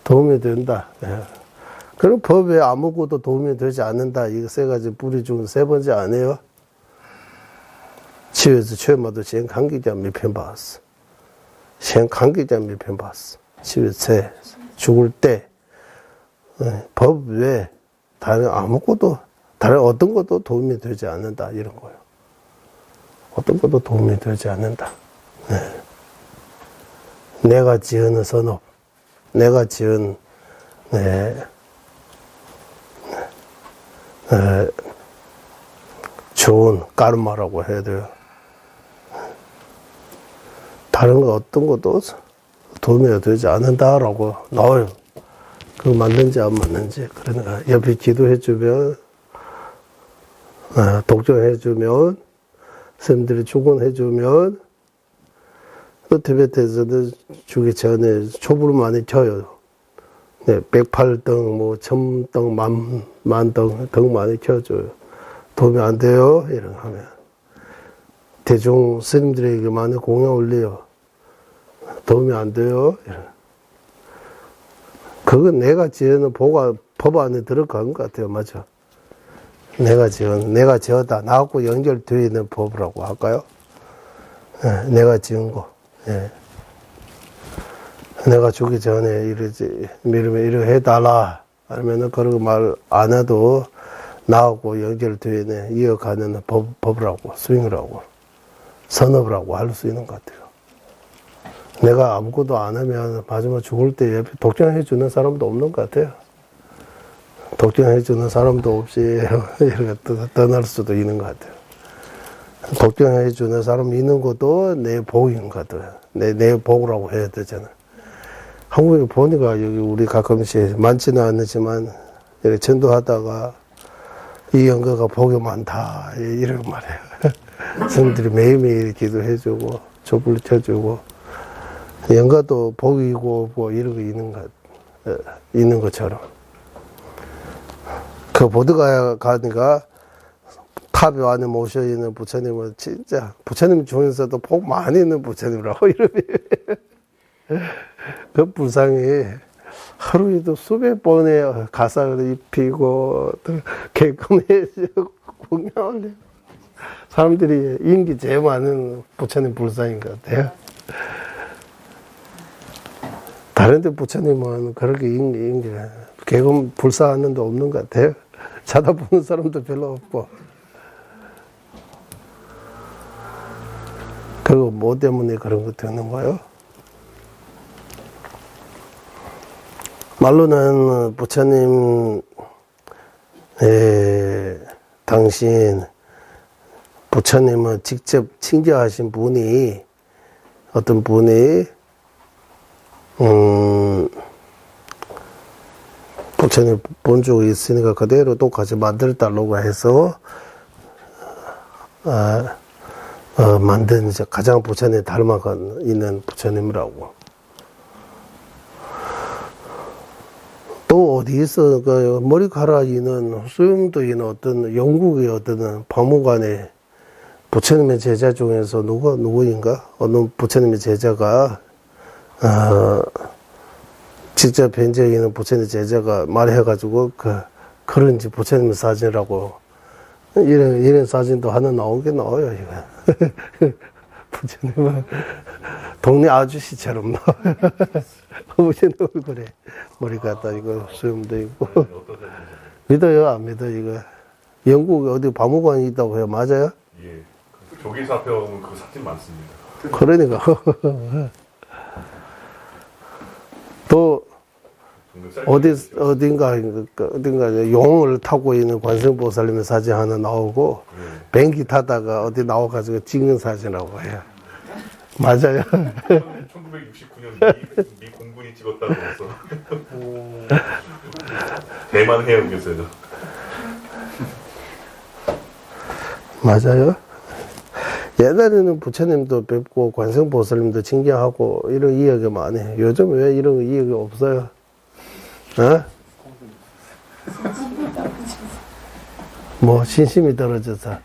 Speaker 1: 도움이 된다. 예. 그럼 법에 아무것도 도움이 되지 않는다. 이거 3가지 뿌리 중 3번째 아니에요? 치유에서 최마도 시행관계자 몇 편 봤어. 시행관계자 몇 편 봤어. 치유에서 죽을 때, 법 외에 다른 어떤 것도 도움이 되지 않는다. 이런 거예요. 어떤 것도 도움이 되지 않는다. 네. 내가 지은 선업, 내가 지은 좋은 까르마라고 해야 돼요. 다른 거 어떤 것도 도움이 되지 않는다라고 나와요. 그거 맞는지 안 맞는지. 그러니까 옆에 기도해주면, 독정해주면, 선생님들이 축원해주면, 또 티베트에서도 주기 전에 촛불을 많이 켜요. 108등, 1000등, 만등 등 많이 켜줘요. 도움이 안 돼요? 이런 거 하면. 대중 스님들에게 많이 공양 올려요. 도움이 안 돼요? 이런. 그건 내가 지어놓은 법 안에 들어간 것 같아요. 맞죠? 내가 지었다. 나하고 연결되어 있는 법이라고 할까요? 예, 내가 지은 거. 예. 내가 죽기 전에 이렇게 해달라. 아니면은 그런 말 안 해도 나하고 연결되어 있는 이어가는 법이라고, 스윙이라고, 선업이라고 할 수 있는 것 같아요. 내가 아무것도 안 하면 마지막 죽을 때 옆에 독점해 주는 사람도 없는 것 같아요. 독점해 주는 사람도 없이 이렇게 떠날 수도 있는 것 같아요. 독점해 주는 사람이 있는 것도 내 복인 것 같아요. 내 복이라고 해야 되잖아. 한국에 보니까 여기 우리 가끔씩 많지는 않지만 이렇게 전도하다가 이 연가가 복이 많다 이런 말이에요. 성들이 매일매일 기도해주고 촛불 켜주고 연가도 복이고 뭐 이런 거 있는 것처럼 그 보드가 가니까 탑 안에 모셔 있는 부처님은 진짜 부처님 중에서도 복 많이 있는 부처님이라고 이름이. 그 불상이 하루에도 수백 번의 가사를 입히고 개금해지고 공양을 사람들이 인기 제일 많은 부처님 불상인 것 같아요. 다른 데 부처님은 그렇게 인기 개금 불사하는 데 없는 것 같아요. 찾아보는 사람도 별로 없고. 그리고 뭐 때문에 그런 거 되는 거예요? 말로는 부처님, 당신, 부처님은 직접 칭제하신 분이, 어떤 분이, 부처님 본주가 있으니까 그대로 똑같이 만들었다고 해서, 만든 이제 가장 부처님 닮아가 있는 부처님이라고. 또 어디서 그 머리카락 있는 수염도 있는 어떤 영국의 어떤 박물관에 부처님의 제자 중에서 누구인가? 어느 부처님의 제자가, 직접 현재에 있는 부처님 제자가 말해가지고, 그런지 부처님 사진이라고, 이런 사진도 하나 나오긴 나와요, 이거. 부처님은 동네 아저씨처럼 나와요. 부처님 얼굴에 머리 갖다 이거 수염도 있고. 믿어요? 안 믿어, 이거? 영국 어디 박물관이 있다고 해요? 맞아요?
Speaker 2: 예. 조계사 앞에 오면 그 사진 많습니다.
Speaker 1: 그러니까. 또, 어딘가 용을 타고 있는 관세음보살님의 사진 하나 나오고, 비행기 타다가 어디 나와가지고 찍은 사진이라고 해요. 맞아요.
Speaker 2: 1969년 미 공군이 찍었다고 해서. 대만 해역에서요.
Speaker 1: 맞아요. 옛날에는 부처님도 뵙고 관세음보살님도 칭찬하고 이런 이야기 많이 해요. 요즘 왜 이런 이야기 없어요? 어? 뭐 신심이 떨어져서.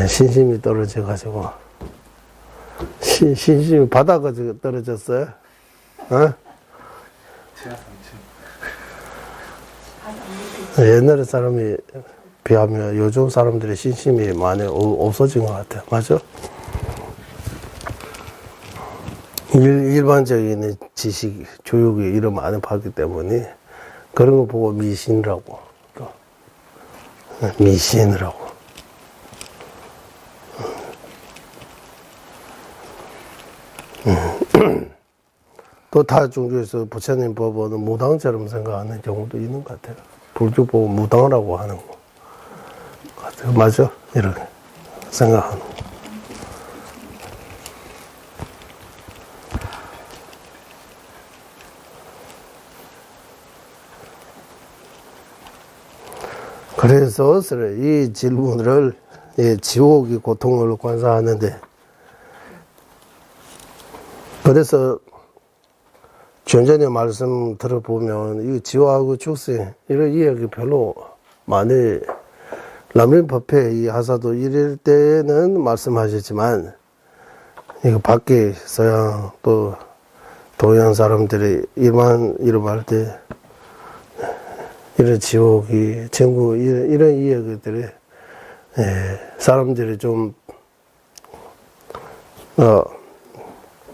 Speaker 1: 신심이 떨어져가지고. 신심이 바다가 떨어졌어요? 어? 옛날에 사람이 비하면 요즘 사람들의 신심이 많이 없어진 것 같아요. 맞아? 일반적인 지식, 교육이 이런 많이 받기 때문에 그런 거 보고 미신이라고. 미신이라고. 또 타 종교에서 부처님 법은 무당처럼 생각하는 경우도 있는 것 같아요. 불교 보고 무당이라고 하는 거 같아요. 맞아? 이렇게 생각하는 거. 그래서 이 질문을 지옥의 고통을 관사하는데, 그래서 전전의 말씀 들어보면 이 지옥하고 축생 이런 이야기 별로 많이 람린 법회 이 하사도 이럴 때는 말씀하셨지만, 이거 밖에 서양 또 동양 사람들이 일반 이름할 때, 이런 지옥이, 전국, 이런 이야기들이, 사람들이 좀,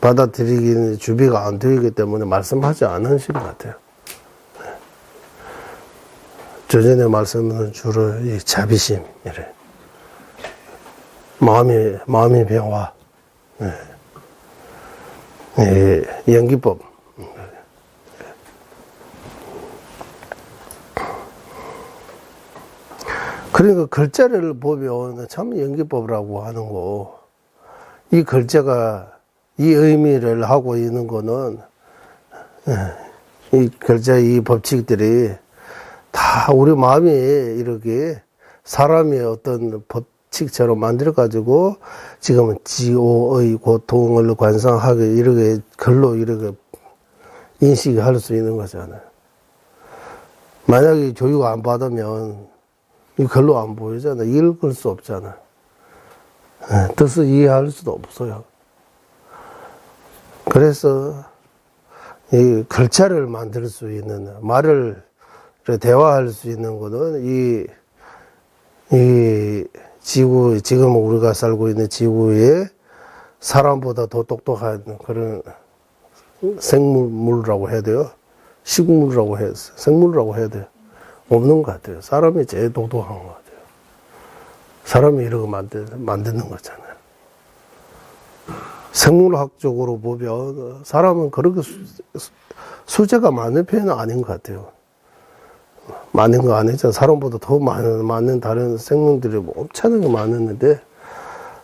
Speaker 1: 받아들이기는 준비가 안 되기 때문에 말씀하지 않으신 것 같아요. 조전에 말씀은 주로 이 자비심, 이래. 마음의 변화, 연기법. 그러니까 글자를 보면 참 연기법이라고 하는 거, 이 글자가 이 의미를 하고 있는 거는, 이 글자, 이 법칙들이 다 우리 마음이 이렇게 사람의 어떤 법칙처럼 만들어가지고 지금은 지오의 고통을 관상하게 이렇게 글로 이렇게 인식할 수 있는 거잖아요. 만약에 교육 안 받으면 이 글로 안 보이잖아. 읽을 수 없잖아. 뜻을 이해할 수도 없어요. 그래서 이 글자를 만들 수 있는, 말을 대화할 수 있는 것은 이 지구, 지금 우리가 살고 있는 지구에 사람보다 더 똑똑한 그런 생물이라고 해야 돼요. 식물이라고 해야, 생물이라고 해야 돼요. 없는 것 같아요. 사람이 제일 똑똑한 것 같아요. 사람이 이러고 만드는 거잖아요. 생물학적으로 보면 사람은 그렇게 수제가 많은 편은 아닌 것 같아요. 많은 거 아니죠. 사람보다 더 많은 다른 생물들이 뭐 엄청나게 많았는데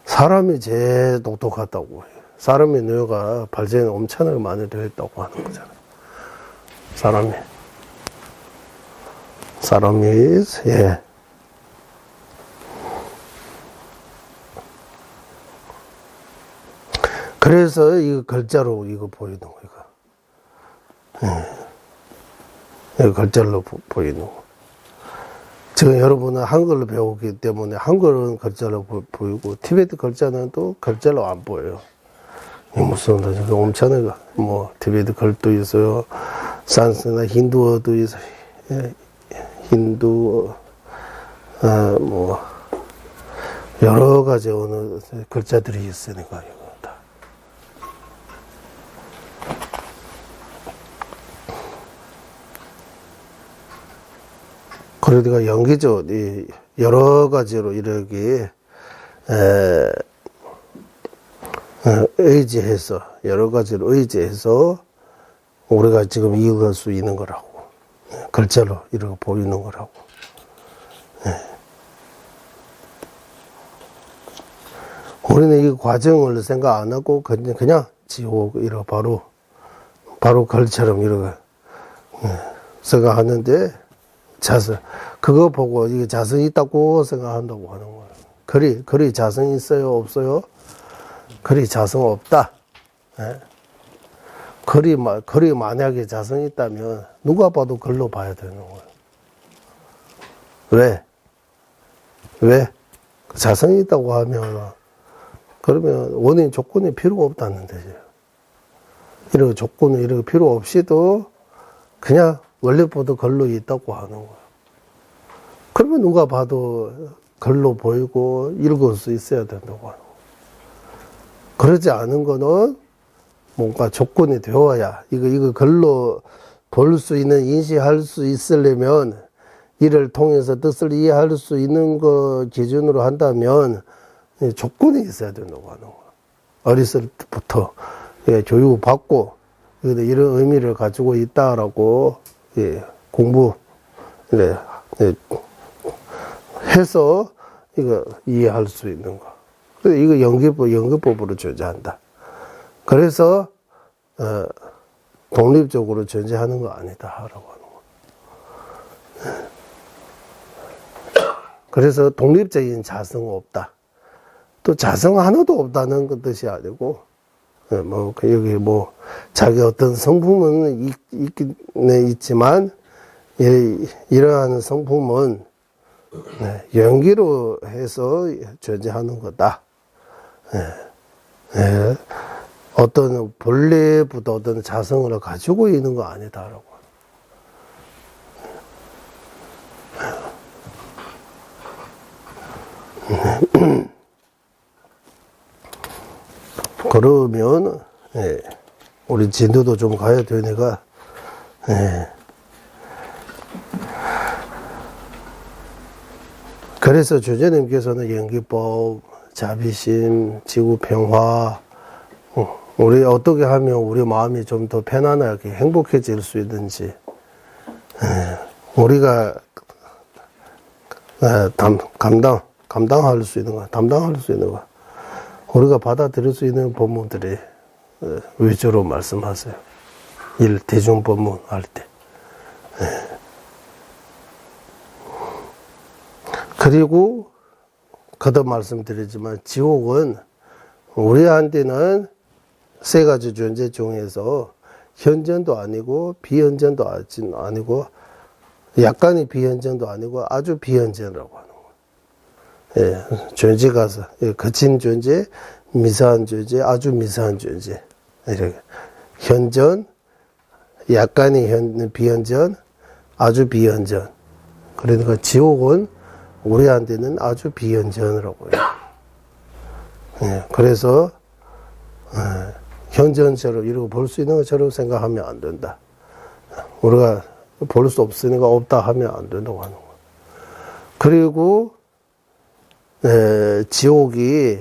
Speaker 1: 사람이 제일 똑똑하다고 해요. 사람의 뇌가 발전이 엄청나게 많이 되어 있다고 하는 거잖아요. 사람이, 예. 그래서 이거 글자로 이거 보이는 거, 이거. 이거 글자로 보이는 거. 지금 여러분은 한글로 배우기 때문에 한글은 글자로 보이고, 티베트 글자는 또 글자로 안 보여요. 무슨, 엄청나게, 뭐, 티베트 글도 있어요. 산스나 힌두어도 있어요. 예. 힌두, 뭐, 여러 가지 어느 글자들이 있으니까, 이거 다. 그러니까 연기죠. 이 여러 가지로 이렇게, 의지해서, 여러 가지로 의지해서 우리가 지금 이해할 수 있는 거라고. 글자로 이렇게 보이는 거라고. 우리는 이 과정을 생각 안 하고 그냥 지옥 이렇게 바로 글처럼 이렇게 생각하는데 그거 보고 이게 자성이 있다고 생각한다고 하는 거예요. 글이 자성이 있어요, 없어요? 글이 자성 없다. 글이 만약에 자성이 있다면 누가 봐도 글로 봐야 되는 거예요. 왜? 자성이 있다고 하면 그러면 원인 조건이 필요가 없다는 데죠. 이런 조건이 이렇게 필요 없이도 그냥 원래 보도 글로 있다고 하는 거예요. 그러면 누가 봐도 글로 보이고 읽을 수 있어야 된다고 하는 거예요. 그러지 않은 거는 뭔가 조건이 되어야, 이거 글로 볼 수 있는, 인식할 수 있으려면, 이를 통해서 뜻을 이해할 수 있는 거 기준으로 한다면, 조건이 있어야 된다고 하는 거야. 어렸을 때부터, 교육받고, 이런 의미를 가지고 있다라고, 공부, 해서, 이거 이해할 수 있는 거. 이거 연기법으로 존재한다. 그래서 독립적으로 존재하는 거 아니다라고 하는 거. 그래서 독립적인 자성은 없다. 또 자성 하나도 없다는 뜻이 아니고, 뭐 여기 뭐 자기 어떤 성품은 있긴 있지만 이러한 성품은 네, 연기로 해서 존재하는 거다. 네, 네, 어떤 본래부터 어떤 자성을 가지고 있는 거 아니다라고. 그러면 예, 우리 진도도 좀 가야 되니까 예. 그래서 주제님께서는 연기법, 자비심, 지구평화 우리 어떻게 하면 우리 마음이 좀 더 편안하게 행복해질 수 있는지 예. 우리가 감당할 수 있는 거, 담당할 수 있는 거 우리가 받아들일 수 있는 법문들이 위주로 말씀하세요. 대중 법문 할 때. 그리고 거듭 말씀드리지만 지옥은 우리한테는 세 가지 존재 중에서 현전도 아니고 비현전도 아니고 약간의 비현전도 아니고 아주 비현전이라고 하는 거예요. 예, 존재가 거친 존재, 미세한 존재, 아주 미세한 존재. 이렇게 현전, 약간의 비현전, 아주 비현전. 그러니까 지옥은 우리한테는 아주 비현전이라고 해요. 예, 그래서 현전처럼 이러고 볼 수 있는 것처럼 생각하면 안 된다. 우리가 볼 수 없으니까 없다 하면 안 된다고 하는 거예요. 그리고 지옥이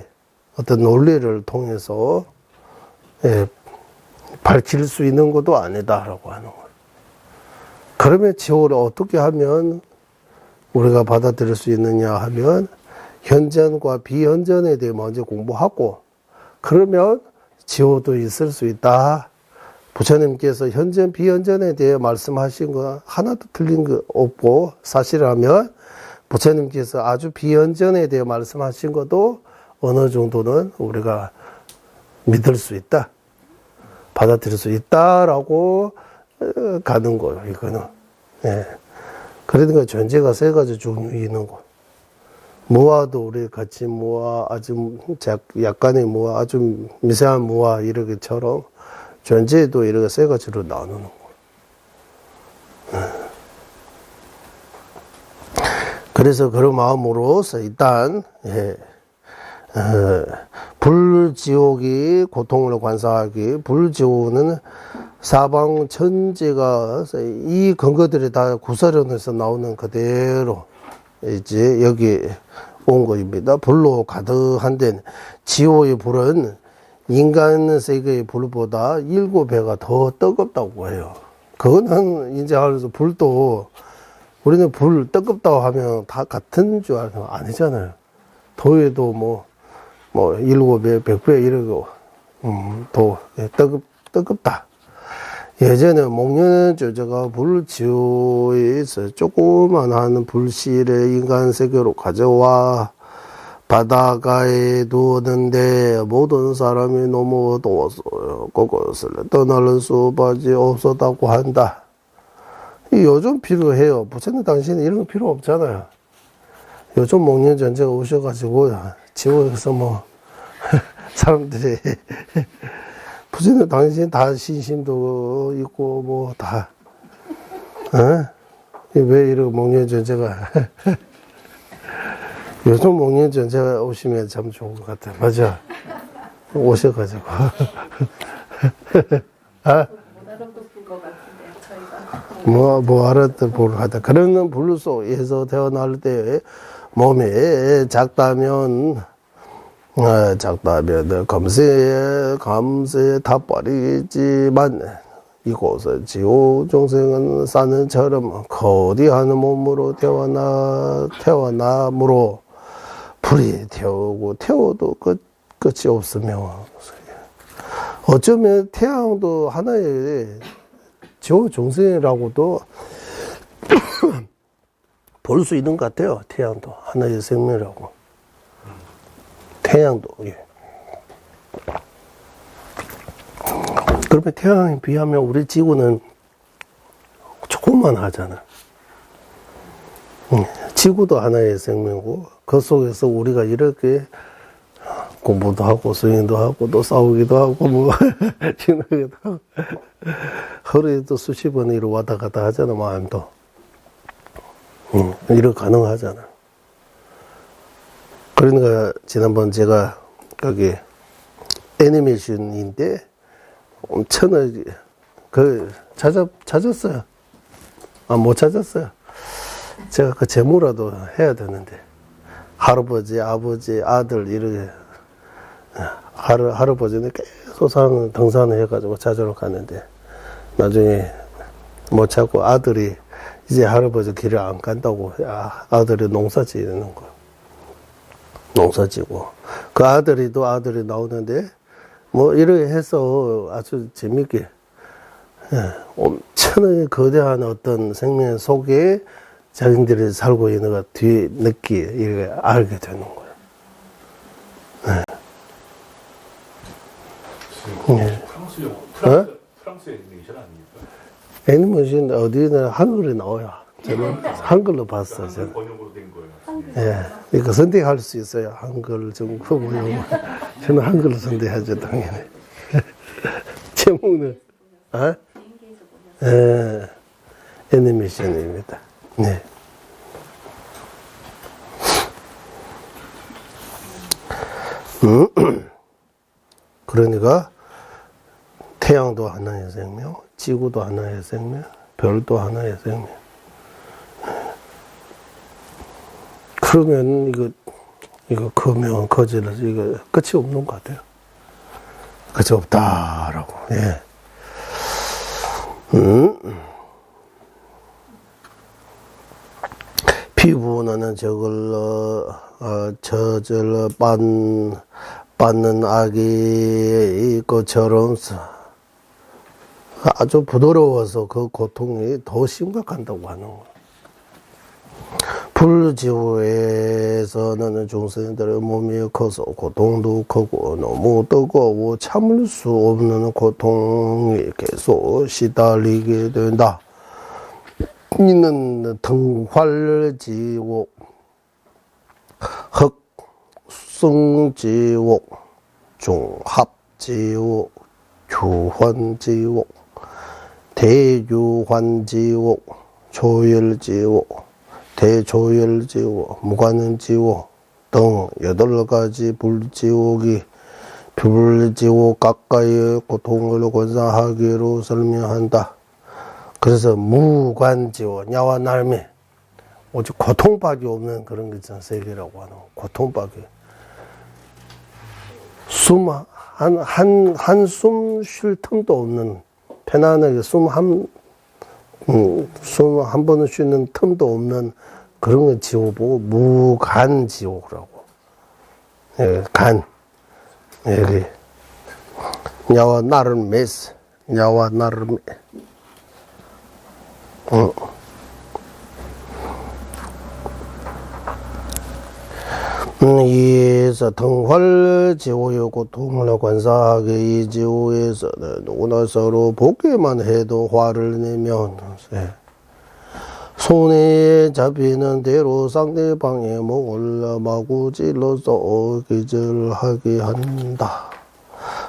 Speaker 1: 어떤 논리를 통해서 밝힐 수 있는 것도 아니다라고 하는 거예요. 그러면 지옥을 어떻게 하면 우리가 받아들일 수 있느냐 하면 현전과 비현전에 대해 먼저 공부하고 그러면 지옥도 있을 수 있다. 부처님께서 현전 비현전에 대해 말씀하신 거 하나도 틀린 거 없고 사실이라면 부처님께서 아주 비현전에 대해 말씀하신 것도 어느 정도는 우리가 믿을 수 있다. 받아들일 수 있다라고 가는 거예요, 이거는. 예. 그러니까 존재가 세 가지 종류 있는 거. 무아도 우리 같이 무아, 아주 약간의 무아, 아주 미세한 무아, 이렇게처럼 존재도 이렇게 세 가지로 나누는 거. 그래서 그런 마음으로서 일단, 불지옥이 고통을 관사하기, 불지옥은 사방 천지가 이 근거들이 다 구설연에서 나오는 그대로 이제 여기 온 거입니다. 불로 가득한 데는 지옥의 불은 인간 세계의 불보다 7배가 더 뜨겁다고 해요. 그거는 이제 그래서 불도 우리는 불 뜨겁다고 하면 다 같은 줄 알고 아니잖아요. 더위도 뭐 7배, 100배 이러고 더 뜨겁다. 예전에 목련 조제가 불지옥에서 조그만한 불씨를 인간 세계로 가져와 바닷가에 두었는데 모든 사람이 너무 더웠어요. 그것을 떠날 수밖에 없었다고 한다. 요즘 필요해요. 부처님 당신은 이런 거 필요 없잖아요. 요즘 목련 전제가 오셔가지고 지옥에서 뭐 사람들이 부처님 당신 다 신심도 있고 뭐 다 왜 이런 목련 전제가 요즘 목련 전제가 오시면 참 좋은 것 같아. 맞아. 오셔가지고 뭐 알았다 보러 가다. 그러는 불 속에서 태어날 때 몸이 작다면 감세에 탑버리지만 이곳은 지옥众生은 사는처럼 거대한 몸으로 태어나므로 불이 태워도 끝이 없으며 어쩌면 태양도 하나의 지옥众生이라고도 볼 수 있는 것 같아요. 태양도 하나의 생명이라고. 태양도, 예. 그러면 태양에 비하면 우리 지구는 조금만 하잖아. 지구도 하나의 생명이고 그 속에서 우리가 이렇게 공부도 하고 수행도 하고 또 싸우기도 하고 뭐 지나기도 하고 하루에도 수십 번 이렇게 왔다 갔다 하잖아 마음도. 이렇게 가능하잖아. 그러니까 지난번 제가 거기 애니메이션인데 엄청나게 찾았어요. 못 찾았어요. 제가 그 제목이라도 해야 되는데 할아버지, 아버지, 아들 이렇게 할아버지는 계속 등산을 해가지고 찾으러 갔는데 나중에 못 찾고 아들이 이제 할아버지 길을 안 간다고 아들이 농사 지는 거. 농사 지고 그 아들이 나오는데 뭐 이렇게 해서 아주 재밌게 엄청나게 거대한 어떤 생명 속에 자기들이 살고 있는 거 뒤에 이렇게 알게 되는 거예요.
Speaker 2: 프랑스 애니메이션 아닙니까?
Speaker 1: 애니메이션 어디는 한글에 나와요. 저는 한글로 봤어요.
Speaker 2: 한글 번역으로 된 거예요.
Speaker 1: 예, 그러니까 선택할 수 있어요. 한글, 중국, 뭐 저는 한글로 선택하죠, 당연히. 제목은, 예, 애니메이션입니다. 네. 그러니까, 태양도 하나의 생명, 지구도 하나의 생명, 별도 하나의 생명. 그러면 이거 크면 커지면서 이거 끝이 없는 것 같아요. 끝이 없다라고. 예. 피부는 저절로 받는 아기의 것처럼 아주 부드러워서 그 고통이 더 심각한다고 하는 거예요. 불지구에서는 중생들의 몸이 커서 고통도 크고 너무 뜨거워 참을 수 없는 고통에 계속 시달리게 된다. 이는 등활지옥, 흑승지옥, 중합지옥, 주환지옥, 대유환지옥, 조열지옥, 대조열지옥, 무관지옥 등 8가지 불지옥 가까이의 고통을 권사하기로 설명한다. 그래서 무관지옥, 야와 날매, 오직 고통밖에 없는 그런 게 있잖아, 세계라고 하는 고통밖에. 한숨 쉴 틈도 없는, 편안하게 숨 한 번은 쉬는 틈도 없는 그런 거 지옥 보고 무간지옥이라고. 예, 간. 예, 야와 나를 메스. 야와 나를 메. 이에서 등활지옥의 고통을 관사하게 이 지옥에서는 누구나 서로 보기만 해도 화를 내면 손에 잡히는 대로 상대방의 목을 마구 찔러서 기절하게 한다.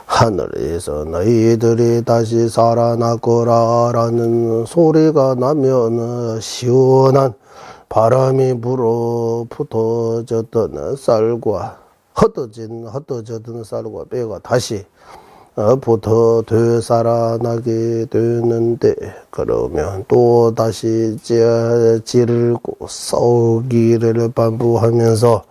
Speaker 1: 하늘에서 너희들이 다시 살아나거라라는 소리가 나면 시원한 바람이 불어 흩어졌던 쌀과 흩어졌던 쌀과 뼈가 다시 붙어 되살아나게 되는데, 그러면 또 다시 찌르고 싸우기를 반복하면서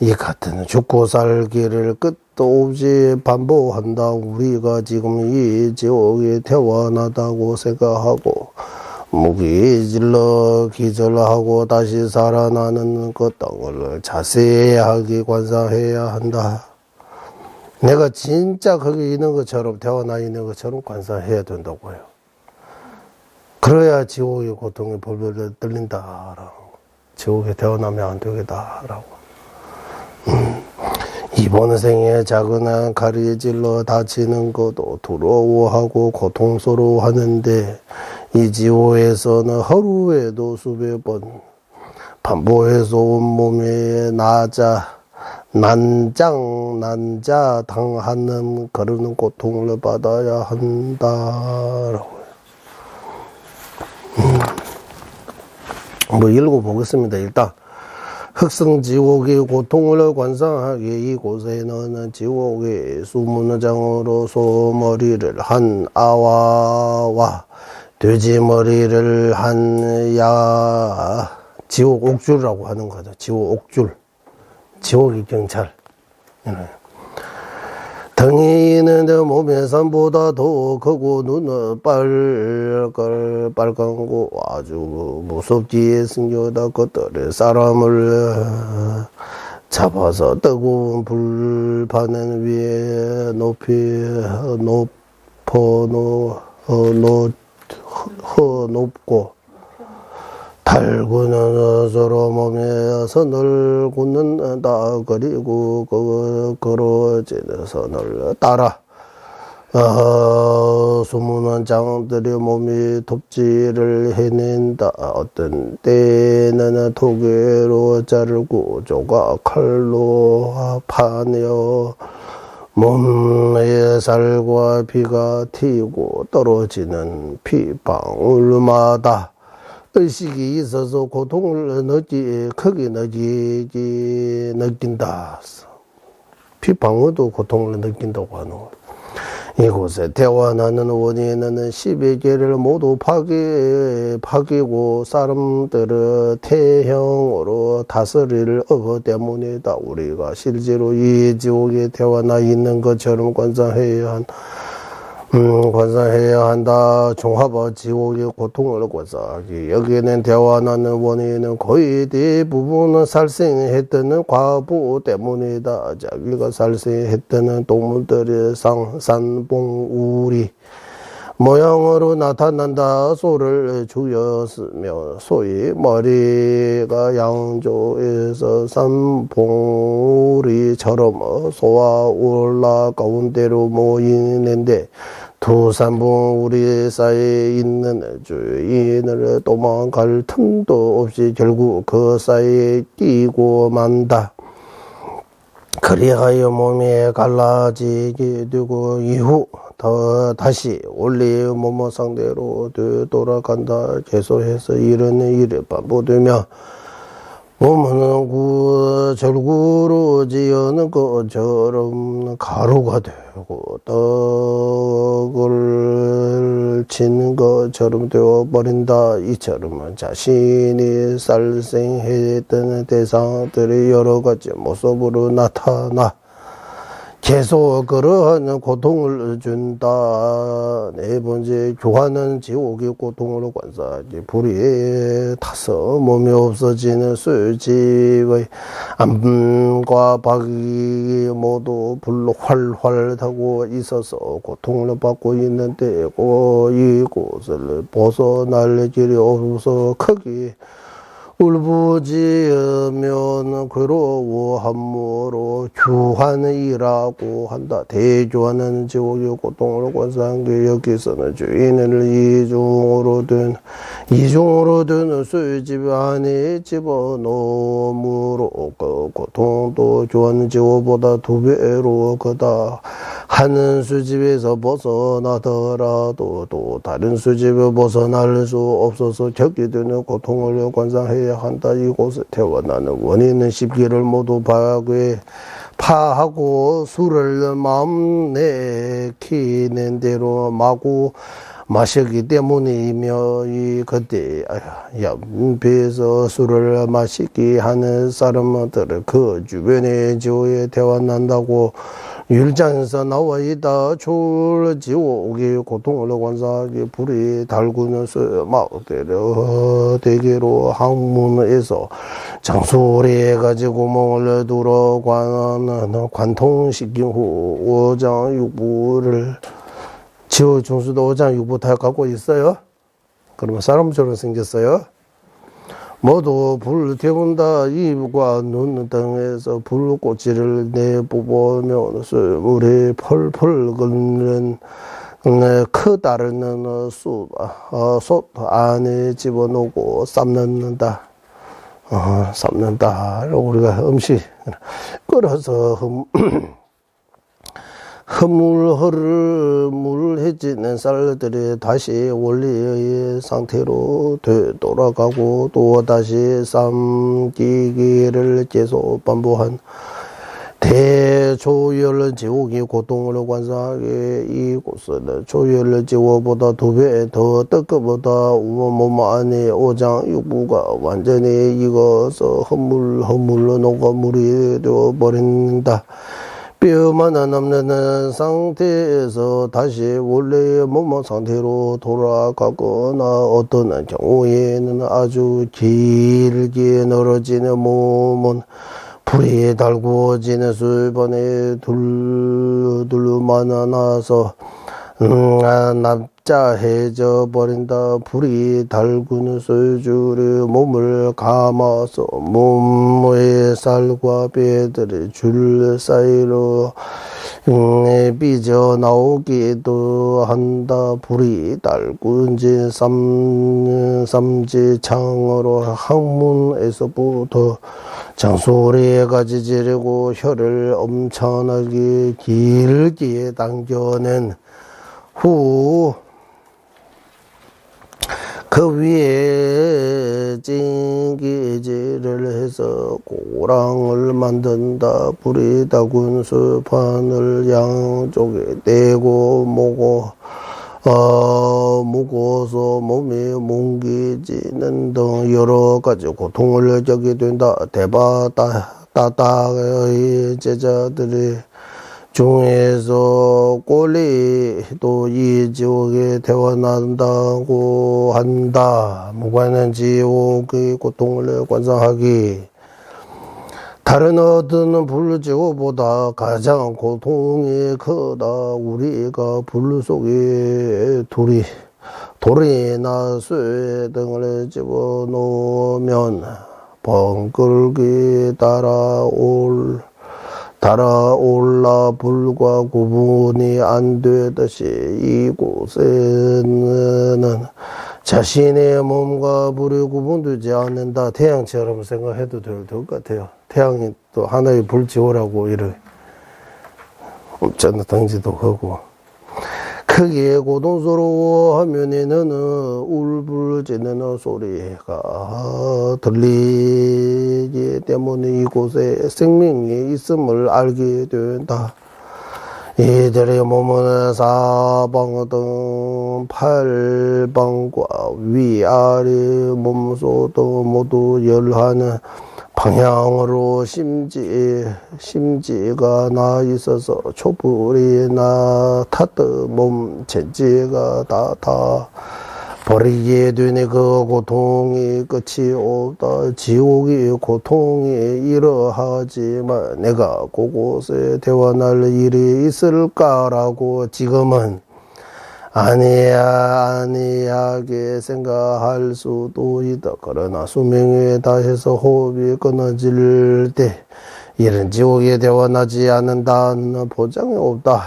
Speaker 1: 이 같은 죽고 살기를 끝도 없이 반복한다. 우리가 지금 이 지옥에 태어나다고 생각하고 무기질러 기절하고 다시 살아나는 그 땅을 자세하게 관사해야 한다. 내가 진짜 거기 있는 것처럼, 태어나 있는 것처럼 관사해야 된다고 해요. 그래야 지옥의 고통이 벌벌 떨린다라고. 지옥에 태어나면 안 되겠다라고. 이번 생에 작은 칼이 찔러 다치는 것도 두려워하고 고통스러워하는데 이 지옥에서는 하루에도 수백 번 반복해서 온몸에 난자 당하는 그러는 고통을 받아야 한다라고. 뭐 읽어보겠습니다. 일단 흑성지옥의 고통을 관상하게 이곳에는 지옥의 수문장으로서 머리를 한 아와와 돼지머리를 한 야, 지옥 옥줄이라고 하는 거죠. 지옥 옥줄. 지옥의 경찰. 등이 있는데 몸의 산보다 더 크고 눈은 빨간고 아주 무섭기에 생겨다 그들의 사람을 잡아서 뜨거운 불판 위에 높고 달구는 서로 몸에 선을 굽는다. 그리고 그 걸어지는 선을 따라 수많은 장들의 몸이 돕지를 해낸다. 어떤 때는 토개로 자르고 조각 칼로 파내어 몸에 살과 피가 튀고 떨어지는 피방울마다 의식이 있어서 고통을 크게 느낀다. 피방울도 고통을 느낀다고 하는 거예요. 이곳에 태어나는 원인은 12개를 모두 파괴고 사람들을 태형으로 다스릴 어거 때문이다. 우리가 실제로 이 지옥에 태어나 있는 것처럼 관상해야 한다. 종합의 지옥의 고통을 관상하기. 여기는 태어나는 원인은 거의 대부분은 살생했던 과부 때문이다. 자기가 살생했던 동물들의 산봉우리 모양으로 나타난다. 소를 죽였으며 소의 머리가 양조에서 산봉우리처럼 소와 올라 가운데로 모이는데 두 산봉우리 사이에 있는 주인을 도망갈 틈도 없이 결국 그 사이에 끼고 만다. 그리하여 몸이 갈라지게 되고 이후 다시 원래의 몸 상대로 돌아간다. 계속해서 이런 일이 반복되며 몸은 절구로 지어는 것처럼 가루가 되고 떡을 치는 것처럼 되어버린다. 이처럼 자신이 살생했던 대상들이 여러 가지 모습으로 나타나 계속 그러한 고통을 준다. 네 번째, 교화는 지옥의 고통으로 관사하지. 불이 타서 몸이 없어지는 수집의 암과 박이 모두 불로 활활 타고 있어서 고통을 받고 있는 때고 이곳을 벗어날 길이 없어서 크게 울부짖으면 괴로워함으로 교환이라고 한다. 대교환은 지옥의 고통을 관사한 게 여기서는 주인을 이중으로 든 수집 안에 집어넣음으로 그 고통도 교환 지옥보다 2배로 크다. 한 수집에서 벗어나더라도 또 다른 수집에 벗어날 수 없어서 적게 되는 고통을 관상해야 한다. 이곳에 태어나는 원인은 10개를 모두 파하고 술을 마음 내키는 대로 마구 마시기 때문이며 그때 연배에서 술을 마시게 하는 사람들은 그 주변에 지옥에 태어난다고 율장에서 나와 있다. 졸지옥의 고통을 관사하기 불이 달구는 수막대로 대개로 항문에서 장소리에 가지고 구멍을 뚫어 관통시킨 후 오장육부를 지옥 중수도 오장육부 다 갖고 있어요. 그러면 사람처럼 생겼어요. 모두 불 태운다. 입과 눈 등에서 불꽃을 내뿜으며 물에 펄펄 끓는 크다르는 솥 안에 집어넣고 삶는다. 삶는다. 우리가 음식 끓여서 흐물흐물해지는 쌀들이 다시 원래의 상태로 되돌아가고 또 다시 삶기기를 계속 반복한 대조열 지옥이 고통을 관상하게 이곳은 조열 지옥보다 2배 더 뜨겁보다 몸 안에 오장 육부가 완전히 익어서 허물허물 녹아물이 되어버린다. 뼈만 남는 상태에서 다시 원래의 몸 상태로 돌아가거나 어떤 경우에는 아주 길게 늘어지는 몸은 불이 달구어지는 수번에 둘만 나서 납자해져 버린다. 불이 달구는 소주를 몸을 감아서 몸의 살과 뼈들이 줄 사이로 삐져나오기도 한다. 불이 달군지 삼지창으로 항문에서부터 장소리까지 지르고 혀를 엄청나게 길게 당겨낸 후 그 위에 찡기질을 해서 고랑을 만든다. 불이 달군 수판을 양쪽에 떼고 무거워서 몸이 뭉개지는 등 여러 가지 고통을 겪게 된다. 따다의 제자들이 중에서 꼴리도 이 지옥에 태어난다고 한다. 무관한 지옥의 고통을 관상하기 다른 어떤 불지옥보다 가장 고통이 크다. 우리가 불 속에 돌이나 쇠 등을 집어넣으면 번글게 달아올라 불과 구분이 안 되듯이 이곳에는 자신의 몸과 불이 구분되지 않는다. 태양처럼 생각해도 될 것 같아요. 태양이 또 하나의 불지오라고 이를 없잖아 덩지도 하고 크게 고통스러워하면은 울부짖는 소리가 들리기 때문에 이곳에 생명이 있음을 알게 된다. 이들의 몸은 사방 등 팔방과 위아래 몸소도 모두 열하는 방향으로 심지가 나 있어서 촛불이 나 탔듯 몸 전체가 다 버리게 되니 그 고통이 끝이 없다. 지옥의 고통이 이러하지만 내가 그곳에 태어날 일이 있을까라고 지금은 아니하게 생각할 수도 있다. 그러나 수명에 다해서 호흡이 끊어질 때 이런 지옥에 태어나지 않는다는 보장이 없다.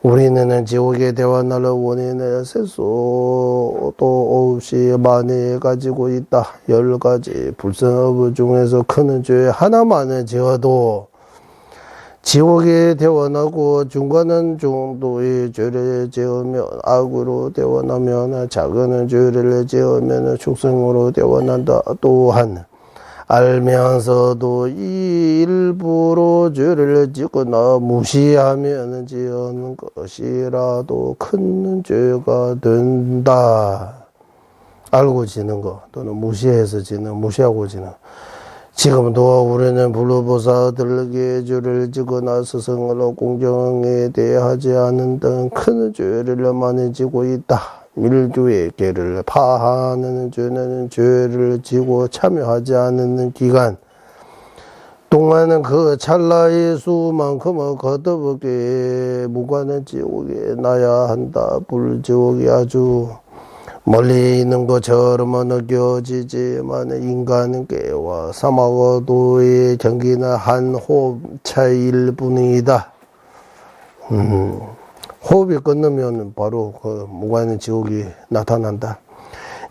Speaker 1: 우리는 지옥에 태어날 원인을 셀 수도 없이 많이 가지고 있다. 10가지 불성업 중에서 큰 죄 하나만을 지어도 지옥에 태어나고 중간은 정도의 죄를 지으면 악으로 태어나면 작은 죄를 지으면 축생으로 태어난다. 또한 알면서도 일부러 죄를 짓거나 무시하면 지은 것이라도 큰 죄가 된다. 알고 지는 거 또는 무시해서 지는 무시하고 지는 지금도 우리는 불로보살들에게 죄를 지거나 스승으로 공정에 대하지 않은 등 큰 죄를 많이 지고 있다. 밀주의 죄를 파하는 죄는 죄를 지고 참여하지 않는 기간 동안은 그 찰나의 수만큼은 거듭하게 무관한 지옥에 나야 한다. 불지옥이 아주 멀리 있는 것처럼 느껴지지만 인간계와 사막어도의 경기는 한 호흡 차이일 뿐이다. 호흡이 끊으면 바로 그 무관한 지옥이 나타난다.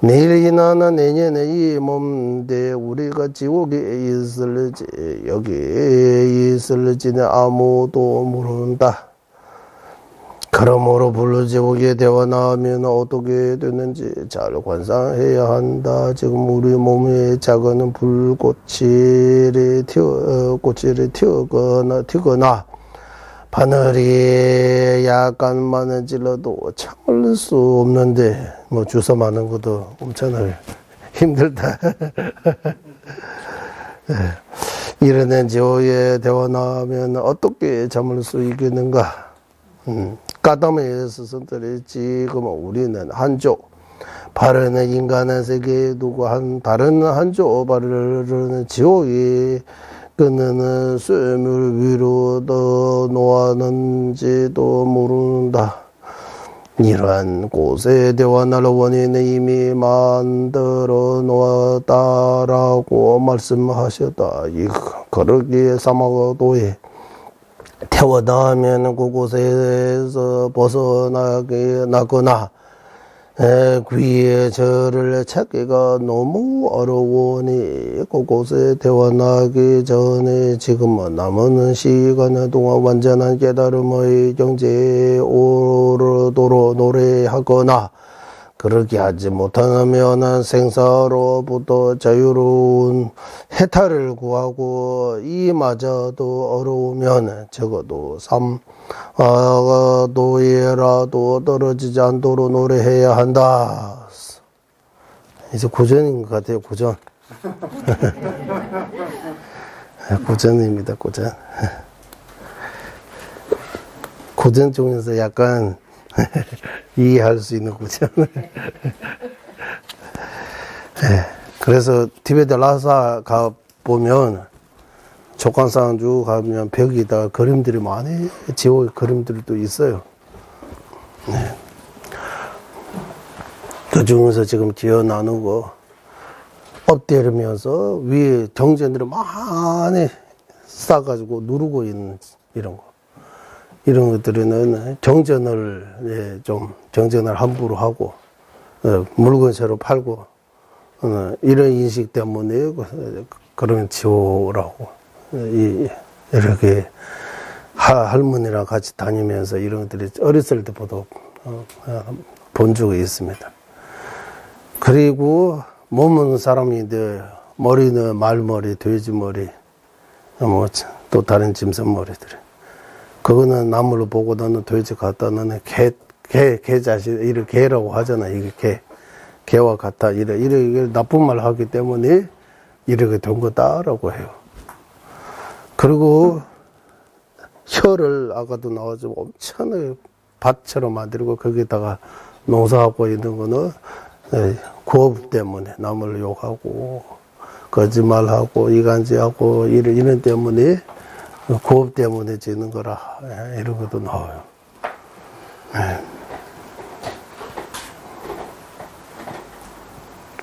Speaker 1: 내일이나 내년에 이 몸인데 우리가 지옥에 있을지 여기에 있을지는 아무도 모른다. 그러므로 불로지옥에 태어나면 어떻게 되는지 잘 관상해야 한다. 지금 우리 몸에 작은 불꽃이 튀거나 바늘이 약간만 찔러도 참을 수 없는데 뭐 주사 맞는 것도 엄청 힘들다. 이러는 지옥에 태어나면 어떻게 참을 수 있겠는가? 까담의 스승들이 지금 우리는 한쪽 바르는 인간의 세계에 두고 다른 한쪽 바르는 지옥이 그는 쇠물 위로 더 놓았는지도 모른다. 이러한 곳에 대원할 원인은 이미 만들어 놓았다라고 말씀하셨다. 그러기에 사막도에 태워닿으면 그곳에서 벗어나거나 귀에 저를 찾기가 너무 어려우니 그곳에 태어나기 전에 지금 남은 시간 동안 완전한 깨달음의 경지에 오르도록 노래하거나 그렇게 하지 못하면 생사로부터 자유로운 해탈을 구하고 이마저도 어려우면 적어도 삼도에라도 떨어지지 않도록 노래해야 한다. 이제 고전인 것 같아요. 고전. 고전입니다. 고전. 고전 중에서 약간 이해할 수 있는 고전을. 그래서 티베트 라사 가 보면 족관상주 가면 벽에다 그림들이 많이 지옥의 그림들도 있어요. 그 중에서 지금 기어 나누고 엎드리면서 위에 정전들이 많이 쌓아가지고 누르고 있는 이런 거. 이런 것들은 정전을 좀 정전을 함부로 하고 물건새로 팔고 이런 인식 때문에 그런 지옥이라고 이렇게 할머니랑 같이 다니면서 이런 것들이 어렸을 때부터 본 적이 있습니다. 그리고 몸은 사람인데 머리는 말머리, 돼지머리, 뭐 또 다른 짐승머리들. 그거는 나무를 보고 너는 돼지 같다. 너는 개 자식, 이를 개라고 하잖아. 이게 개와 같다. 이렇게 나쁜 말 하기 때문에 이렇게 된 거다라고 해요. 그리고 혀를 아까도 나와서 엄청나게 밭처럼 만들고 거기다가 농사하고 있는 거는 고업 때문에 남을 욕하고 거짓말하고 이간질하고 이런 때문에 고업 때문에 지는 거라 이런 것도 나와요.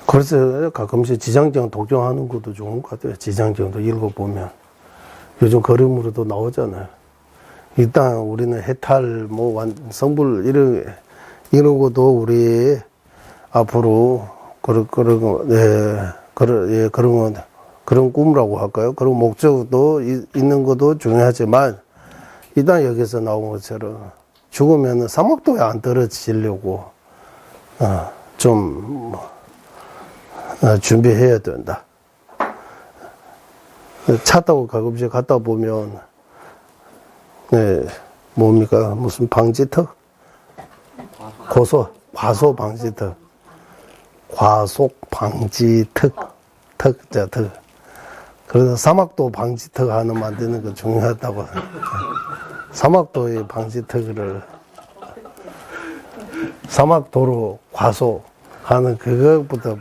Speaker 1: 그래서 가끔씩 지장정 독정하는 것도 좋은 것 같아요. 지장정도 읽어보면 요즘 그림으로도 나오잖아요. 일단 우리는 해탈, 성불 이런 것도 우리 앞으로 그런 꿈이라고 할까요? 그런 목적도 있는 것도 중요하지만 일단 여기서 나온 것처럼 죽으면 사막도에 안 떨어지려고 좀 준비해야 된다. 차 타고 가끔씩 갔다 보면 뭡니까? 무슨 방지턱? 과속 방지턱. 과속 방지턱. 턱. 그래서 사막도 방지턱 하나 만드는 거 중요하다고. 사막도의 방지턱을 사막도로 과속하는 그것부터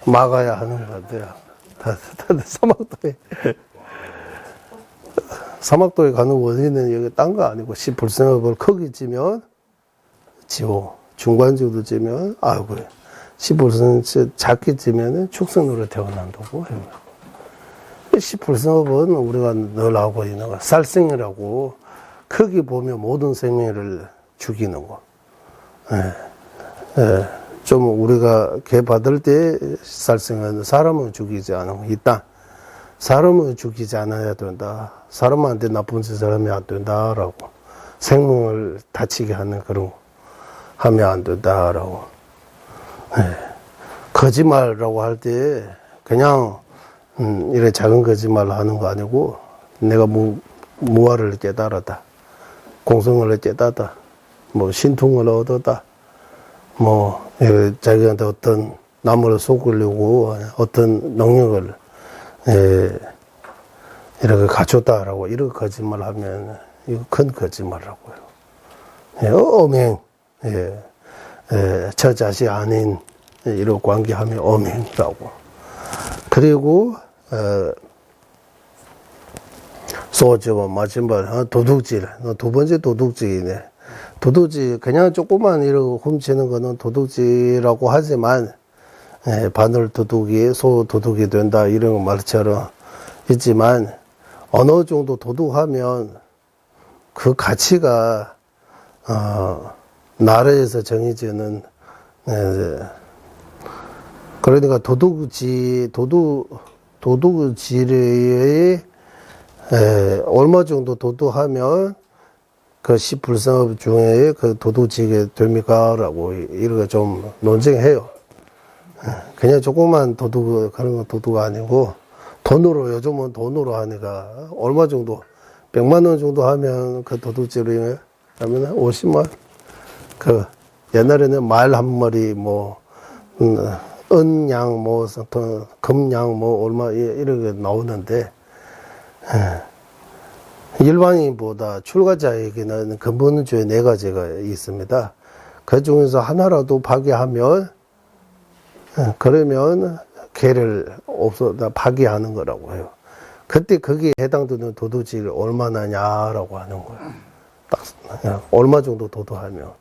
Speaker 1: 막아야 하는 것 같아요. 다들 사막도에 가는 원인은 여기 딴 거 아니고 시불생업을 크게 찌면 지옥, 중간지도 찌면 아이고, 시불생 작게 찌면 축생으로 태어난다고 해요. 시불생업은 우리가 늘 하고 있는 거, 살생이라고 크게 보면 모든 생명을 죽이는 거. 좀 우리가 개 받을 때 살생은 사람을 죽이지 않은 거 있다. 사람을 죽이지 않아야 된다. 사람한테 나쁜 짓을 하면 안 된다라고. 생명을 다치게 하는 그런 거 하면 안 된다라고. 네. 거짓말이라고 할 때 그냥 이래 작은 거짓말을 하는 거 아니고 내가 무아를 깨달았다. 공성을 깨닫다. 뭐 신통을 얻었다. 뭐 자기한테 어떤 남을 속으려고 어떤 능력을 이렇게 갖췄다라고 이렇게 거짓말하면 이거 큰 거짓말이라고요. 엄행, 저 자식 아닌 이런 관계하면 엄행이라고. 그리고 소주와 마지막 도둑질, 두 번째 도둑질이네. 도둑질 그냥 조그만 이렇게 훔치는 거는 도둑질이라고 하지만 바늘 도둑이 소 도둑이 된다 이런 말처럼 있지만 어느 정도 도둑하면 그 가치가 나라에서 정해지는 그러니까 도둑질에 얼마 정도 도둑하면 그 10불상업 중에 그 도둑질이 됩니까? 라고 이렇게 좀 논쟁해요. 그냥 조그만 도둑, 그런 거 도둑 아니고 돈으로, 요즘은 돈으로 하니까 얼마 정도, 100만원 정도 하면 그 도둑질이 하면 50만? 그 옛날에는 말 한 마리 뭐, 은양 뭐, 금양 뭐, 얼마 이렇게 나오는데, 일반인보다 출가자에게는 근본주의 4가지가 있습니다. 그 중에서 하나라도 파괴하면, 그러면 개를 파괴하는 거라고 해요. 그때 거기에 해당되는 도둑질 얼마나냐라고 하는 거예요. 딱, 얼마 정도 도둑하면.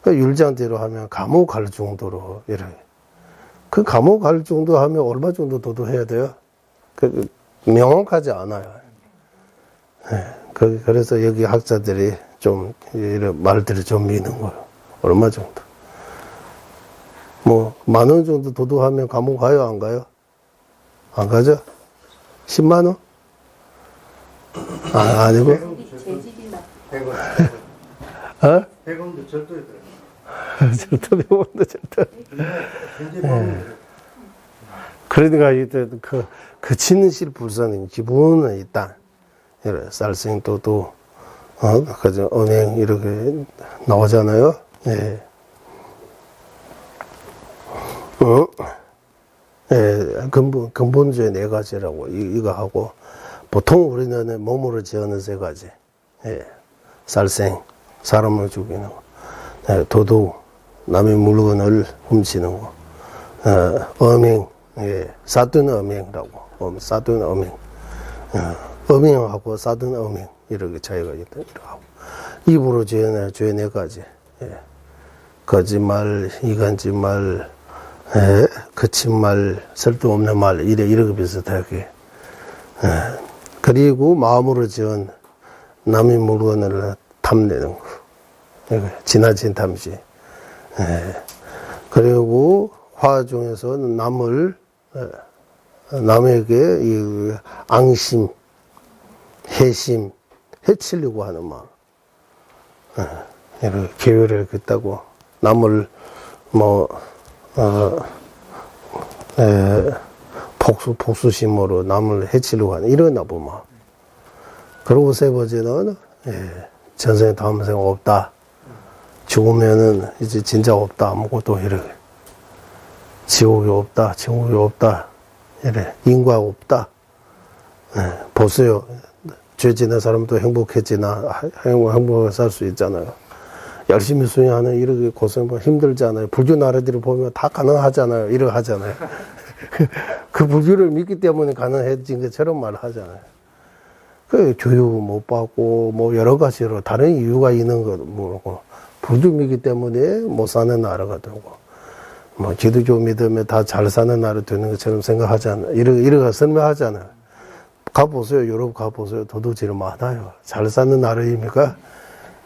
Speaker 1: 그 율장대로 하면 감옥 갈 정도로, 이렇게. 그 감옥 갈 정도 하면 얼마 정도 도둑해야 돼요? 명확하지 않아요. 그래서 여기 학자들이 좀, 이런 말들을 좀 미는 거예요. 얼마 정도. 뭐, 10,000원 정도 도둑하면 감옥 가요, 안 가요? 안 가죠? 100,000원? 아니고?
Speaker 3: 재질이나.
Speaker 1: 100원?
Speaker 4: 100원도 절도에 들어가요.
Speaker 1: 절도 100원도 절도. 그러니까, 이때 그 진실 불선인 기본은 있다. 이래, 쌀생, 도둑, 그죠, 은행, 이렇게 나오잖아요. 예. 근본주의 4가지라고, 이거 하고, 보통 우리는 몸으로 지어는 3가지. 예. 쌀생, 사람을 죽이는 거. 도둑, 남의 물건을 훔치는 거. 엄행, 예. 사돈 엄행이라고. 사돈 엄행. 엄행하고 사돈 엄행. 이렇게 차이가 있다. 이렇게 하고. 입으로 지어는 죄 4가지. 예. 거짓말, 이간짓말, 거친말, 쓸데없는 말, 이렇게 비슷하게. 그리고 마음으로 지은 남의 물건을 탐내는 거. 지나친 탐시. 그리고 화 중에서는 남에게 이 앙심, 해심, 해치려고 하는 마음. 이렇게 계획을 긋다고 남을 복수심으로 남을 해치려고 하는 이런 나쁜 마음. 그리고 3번째는, 전생 다음 생 없다. 죽으면은 이제 진짜 없다. 아무것도 이렇게. 지옥이 없다. 지옥이 없다. 이래. 인과 없다. 보세요. 죄 지는 사람도 행복해지나, 행복하게 살 수 있잖아요. 열심히 수행하는 이렇게 고생 힘들잖아요. 불교 나라들을 보면 다 가능하잖아요. 이렇게 하잖아요. 그 불교를 믿기 때문에 가능해진 것처럼 말을 하잖아요. 그 교육 못 받고 뭐 여러 가지로 다른 이유가 있는 거 모르고 불교 믿기 때문에 못 사는 나라가 되고 뭐 기독교 믿으면 다 잘 사는 나라 되는 것처럼 생각하잖아요. 이렇게 설명하잖아요. 가보세요. 유럽 가보세요. 도둑질 많아요. 잘 사는 나라입니까?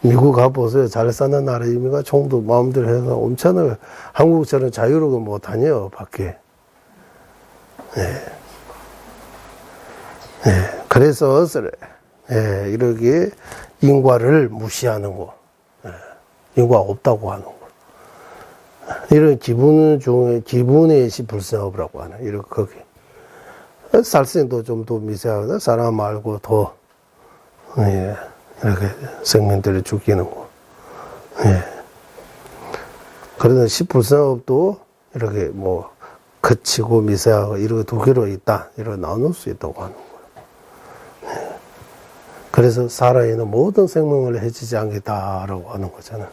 Speaker 1: 미국 가보세요. 잘 사는 나라입니까? 총도 마음대로 해서 엄청나게 한국처럼 자유롭게 못 다녀요, 밖에. 그래서, 이렇게 인과를 무시하는 거. 인과 없다고 하는 거. 이런 기분 중에, 기분의 불생업이라고 하는, 이렇게, 거기. 살생도 좀 더 미세하거든. 사람 말고 더, 이렇게 생명들을 죽이는 거. 그러나 십불생업도 이렇게 뭐, 거치고 미세하고 이렇게 두 개로 있다. 이렇게 나눌 수 있다고 하는 거예요. 그래서 살아있는 모든 생명을 해치지 않겠다라고 하는 거잖아.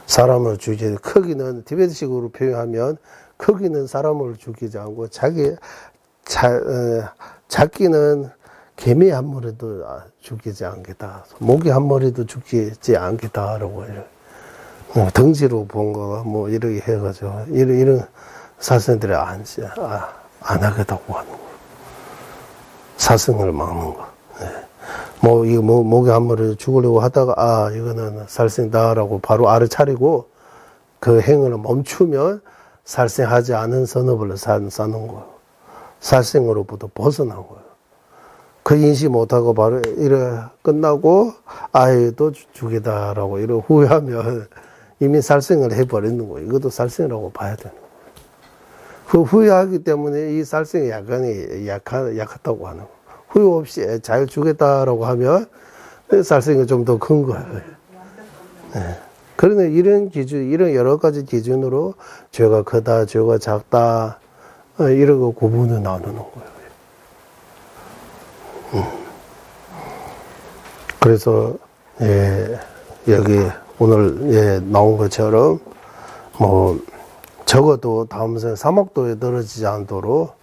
Speaker 1: 사람을 죽이지, 크기는, 티베트식으로 표현하면, 크기는 사람을 죽이지 않고, 작기는 개미 한 마리도 죽이지 않겠다. 모기 한 마리도 죽이지 않겠다라고 해요. 덩치로 본 거, 뭐, 이렇게 해가지고, 이런 사생들이 안 하겠다고 하는 거. 사생을 막는 거. 모기 한 마리 죽으려고 하다가, 이거는 살생다라고 바로 알아차리고, 그 행위를 멈추면 살생하지 않은 선업을 사는 거예요. 살생으로부터 벗어난 거예요. 그 인식 못하고 바로 이래 끝나고, 아이도 죽이다라고 이래 후회하면 이미 살생을 해버리는 거예요. 이것도 살생이라고 봐야 되는 거예요. 그 후회하기 때문에 이 살생의 약간이 약하다고 하는 거예요. 후회 없이 잘 주겠다라고 하면 살생이 좀 더 큰 거예요. 그러나 이런 기준, 이런 여러 가지 기준으로 죄가 크다, 죄가 작다, 이런 거 구분을 나누는 거예요. 그래서, 여기 오늘, 나온 것처럼, 뭐, 적어도 다음 생 사막도에 떨어지지 않도록,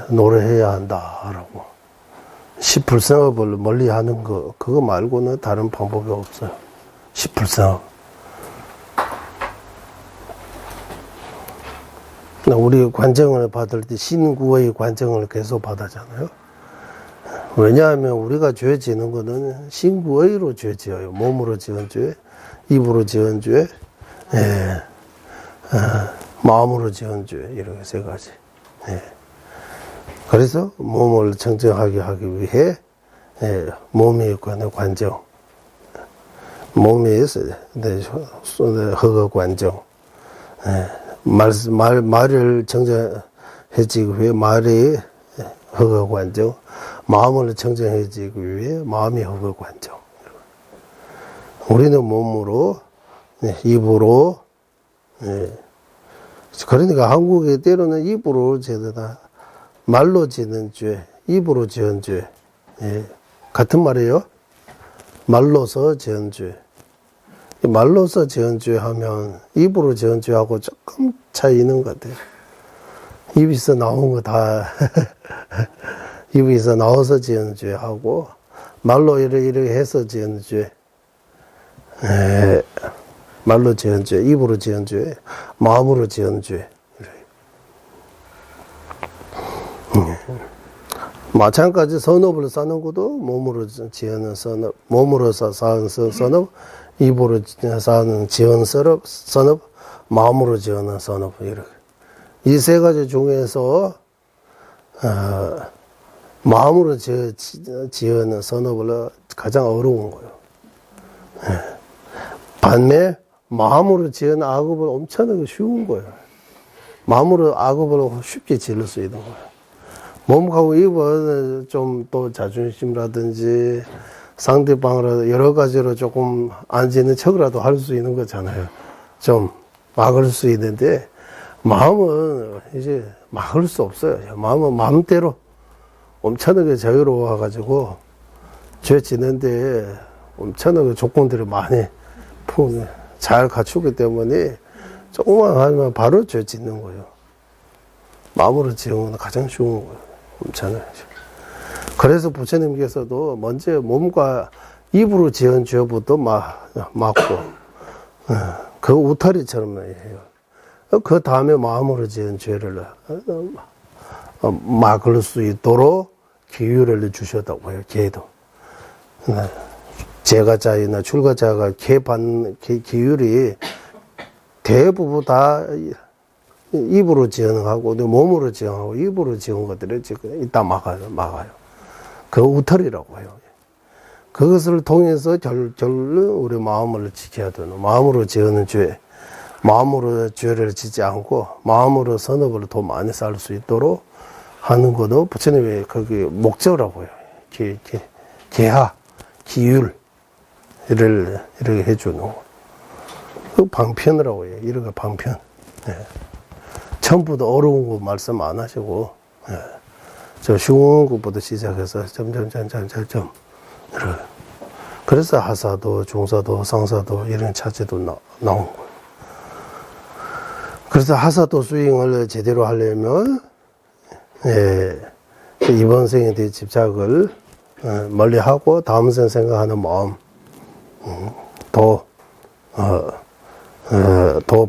Speaker 1: 노래해야 한다라고. 십불생업을 멀리 하는 거, 그거 말고는 다른 방법이 없어요. 십불생업. 우리 관정을 받을 때 신구의 관정을 계속 받았잖아요. 왜냐하면 우리가 죄 지는 거는 신구의로 죄 지어요. 몸으로 지은 죄, 입으로 지은 죄, 마음으로 지은 죄, 이렇게 세 가지. 그래서 몸을 청정하게 하기 위해 몸이 관한 관정, 몸이 허거 관정, 말을 청정해지기 위해 말이 허거 관정, 마음을 청정해지기 위해 마음이 허거 관정. 우리는 몸으로, 입으로, 그러니까 한국에 때로는 입으로 죄다 말로 지는 죄, 입으로 지은 죄, 같은 말이에요. 말로서 지은 죄. 말로서 지은 죄 하면 입으로 지은 죄하고 조금 차이 있는 것 같아요. 입에서 나온 거 다, 입에서 나와서 지은 죄하고, 말로 이렇게 해서 지은 죄, 말로 지은 죄, 입으로 지은 죄, 마음으로 지은 죄. 마찬가지 선업을 쌓는 것도 몸으로 지은 선업, 몸으로 쌓은 선업, 입으로 쌓은 지은 선업, 마음으로 지은 선업, 이렇게. 이 세 가지 중에서, 마음으로 지은 선업을 가장 어려운 거예요. 반면, 마음으로 지은 악업은 엄청나게 쉬운 거예요. 마음으로 악업을 쉽게 지을 수 있는 거예요. 몸하고 입은 좀 또 자존심이라든지 상대방을 여러 가지로 조금 안 지는 척이라도 할 수 있는 거잖아요. 좀 막을 수 있는데, 마음은 이제 막을 수 없어요. 마음은 마음대로 엄청나게 자유로워가지고 죄 지는데 엄청나게 조건들이 많이 잘 갖추기 때문에 조금만 하면 바로 죄 짓는 거예요. 마음으로 지은 건 가장 쉬운 거예요. 엄청나요. 그래서 부처님께서도 먼저 몸과 입으로 지은 죄부터 막고, 그 우타리처럼 해요. 그 다음에 마음으로 지은 죄를 막을 수 있도록 기회를 주셨다고 해요. 기회도. 제가자이나 출가자가 기율이 대부분 다 입으로 지어하고 몸으로 지어하고 입으로 지은 것들을 지금 이따 막아요. 그 우털이라고 해요. 그것을 통해서 절로 우리 마음을 지켜야 되는, 마음으로 지어는 죄, 마음으로 죄를 짓지 않고 마음으로 선업을 더 많이 쌓을 수 있도록 하는 것도 부처님의 거기 목적이라고 해요. 계하, 기율 이렇게 해주는 거. 그 방편이라고 해요. 이런 거 방편. 예. 처음부터 어려운 거 말씀 안 하시고, 예. 저 쉬운 것부터 시작해서 점점 이렇게. 그래서 하사도, 중사도, 상사도 이런 차제도 나온 거예요. 그래서 하사도 스윙을 제대로 하려면, 예, 이번 생에 대해 집착을 멀리 하고 다음 생 생각하는 마음 더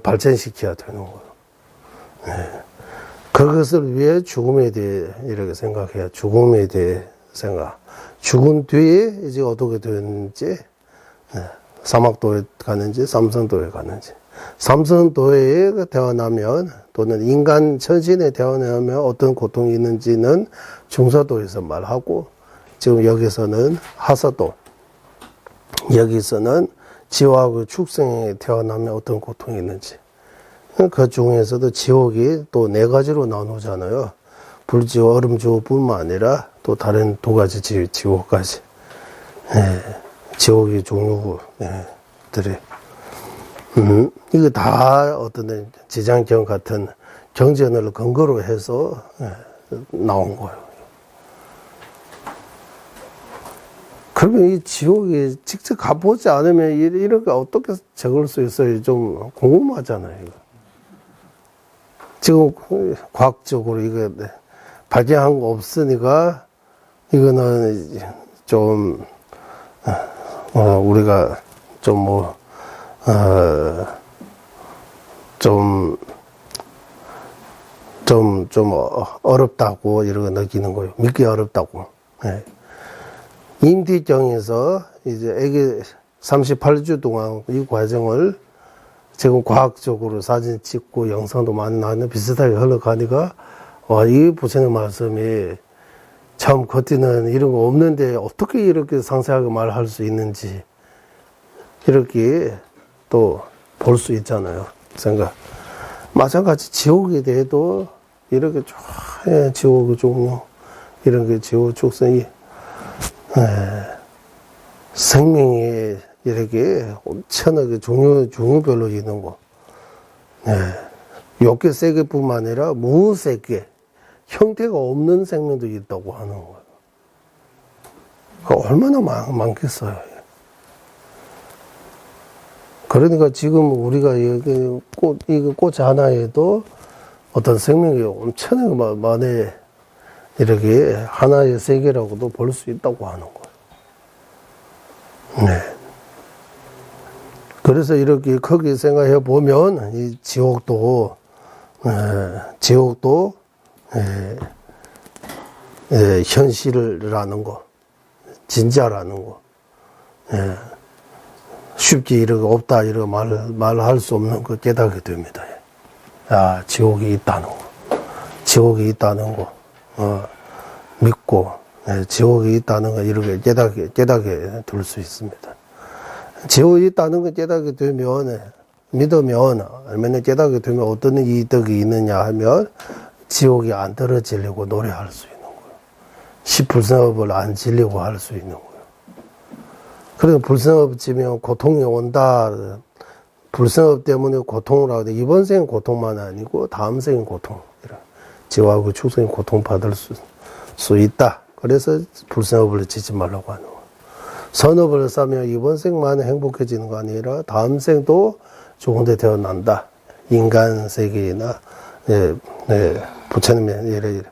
Speaker 1: 발전시켜야 되는 거예요. 예. 그것을 위해 죽음에 대해 이렇게 생각해야, 죽음에 대해 생각. 죽은 뒤에 이제 어떻게 되는지, 사막도에 가는지, 삼선도에 가는지. 삼선도에 태어나면, 또는 인간 천신에 태어나면 어떤 고통이 있는지는 중사도에서 말하고, 지금 여기서는 하사도, 여기서는 지옥하고 축생에 태어나면 어떤 고통이 있는지. 그 중에서도 지옥이 또 4가지로 나누잖아요. 불지옥, 얼음지옥뿐만 아니라 또 다른 2가지 지옥까지. 예, 지옥의 종류들이. 이거 다 어떤 지장경 같은 경전을 근거로 해서 나온 거예요. 그러면 이 지옥에 직접 가보지 않으면 이렇게 어떻게 적을 수 있어요? 좀 궁금하잖아요. 이거. 지금 과학적으로 이거 발견한 거 없으니까 이거는 좀 우리가 좀 어렵다고 이런 거 느끼는 거예요. 믿기 어렵다고. 네. 임티정에서 이제 애기 38주 동안 이 과정을 지금 과학적으로 사진 찍고 영상도 많이 나오는 비슷하게 흘러가니까, 와, 이 부처님 말씀이 참 겉에는 이런 거 없는데 어떻게 이렇게 상세하게 말할 수 있는지, 이렇게 또 볼 수 있잖아요. 생각. 마찬가지 지옥에 대해도 이렇게 쫙, 지옥의 종류, 이런 게 지옥 축생이, 생명이 이렇게 엄청나게 종류별로 있는 거. 욕계 세계뿐만 아니라 무세계, 형태가 없는 생명도 있다고 하는 거예요. 얼마나 많겠어요. 그러니까 지금 우리가 여기 꽃 하나에도 어떤 생명이 엄청나게 많이 이렇게 하나의 세계라고도 볼 수 있다고 하는 거예요. 네. 그래서 이렇게 크게 생각해 보면 이 지옥도 현실이라는 거, 진짜라는 거, 쉽게 이렇게 없다 이렇게 말할 수 없는 거 깨닫게 됩니다. 아, 지옥이 있다는 거, 지옥이 있다는 거 믿고 지옥이 있다는 거 이렇게 깨닫게 될 수 있습니다. 지옥이 있다는 거 깨닫게 되면, 믿으면, 아니면 깨닫게 되면 어떤 이득이 있느냐 하면, 지옥이 안 떨어지려고 노래할 수 있는 거예요. 불생업을 안 지려고 할 수 있는 거예요. 그래서 불생업 지면 고통이 온다. 불생업 때문에 고통을 하고, 이번 생은 고통만 아니고, 다음 생은 고통. 지옥하고 축생이 고통받을 수 있다. 그래서 불생업을 짓지 말라고 하는 거예요. 선업을 쌓으면 이번 생만 행복해지는 거 아니라 다음 생도 좋은 데 태어난다. 인간 세계나 부처님의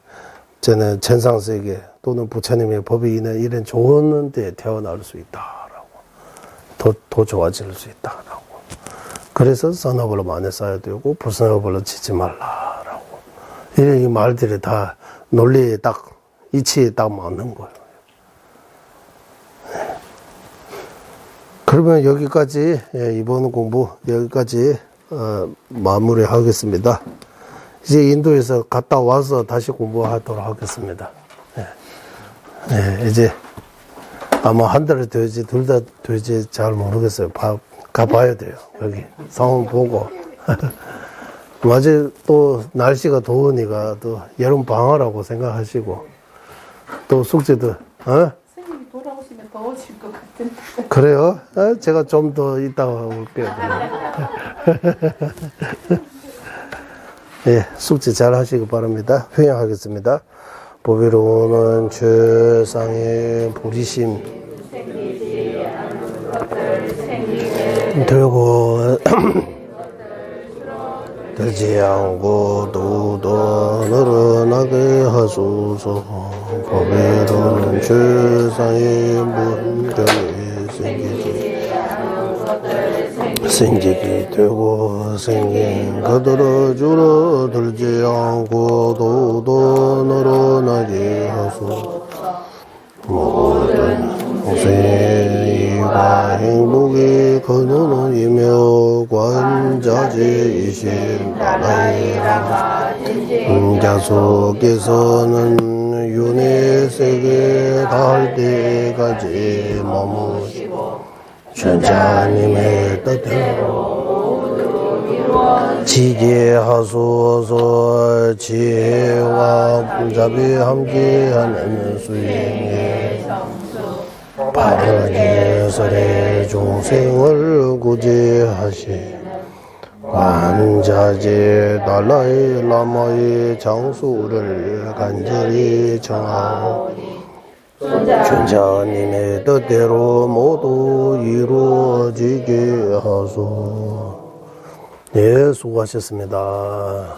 Speaker 1: 저는 천상 세계 또는 부처님의 법이 있는 이런 좋은 데 태어날 수 있다라고. 더 좋아질 수 있다라고. 그래서 선업을 많이 쌓아야 되고 불선업을 짓지 말라라고. 이 말들이 다 논리에 이치에 딱 맞는 거예요. 그러면 여기까지, 예, 이번 공부 여기까지 마무리하겠습니다. 이제 인도에서 갔다 와서 다시 공부하도록 하겠습니다. 예. 예, 이제 아마 한 달이 될지 둘 다 될지 잘 모르겠어요. 가봐야 돼요. 여기 상황 보고. 맞아요. 또 날씨가 더우니까 또 여름 방학이라고 생각하시고 또 숙제도
Speaker 3: 선생님이 돌아오시면 더워질 것 같은데.
Speaker 1: 그래요? 제가 좀 더 이따가 올게요. 예, 숙제 잘 하시기 바랍니다. 회양하겠습니다. 보배로우는 최상의 부리심 들고 들지 않고 또도 늘어나게 하소서. 보배로우는 최상의 문경이 생기게 되고 생긴 그들을 줄어들지 않고 또도 늘어나게 하소서. 모든 생이와 행복이 근원이며 관자재이신 나라이라. 자속에서는 윤회 세계 닿을 때까지 머무시고 천자님의 뜻대로 지게하소서. 지혜와 분잡이 함께하는 수행에 바른 예설의 중생을 구제하시. 관자재 달라이 라마의 장수를 간절히 청하오니 천자님의 뜻대로 모두 이루어지게 하소. 네, 수고하셨습니다.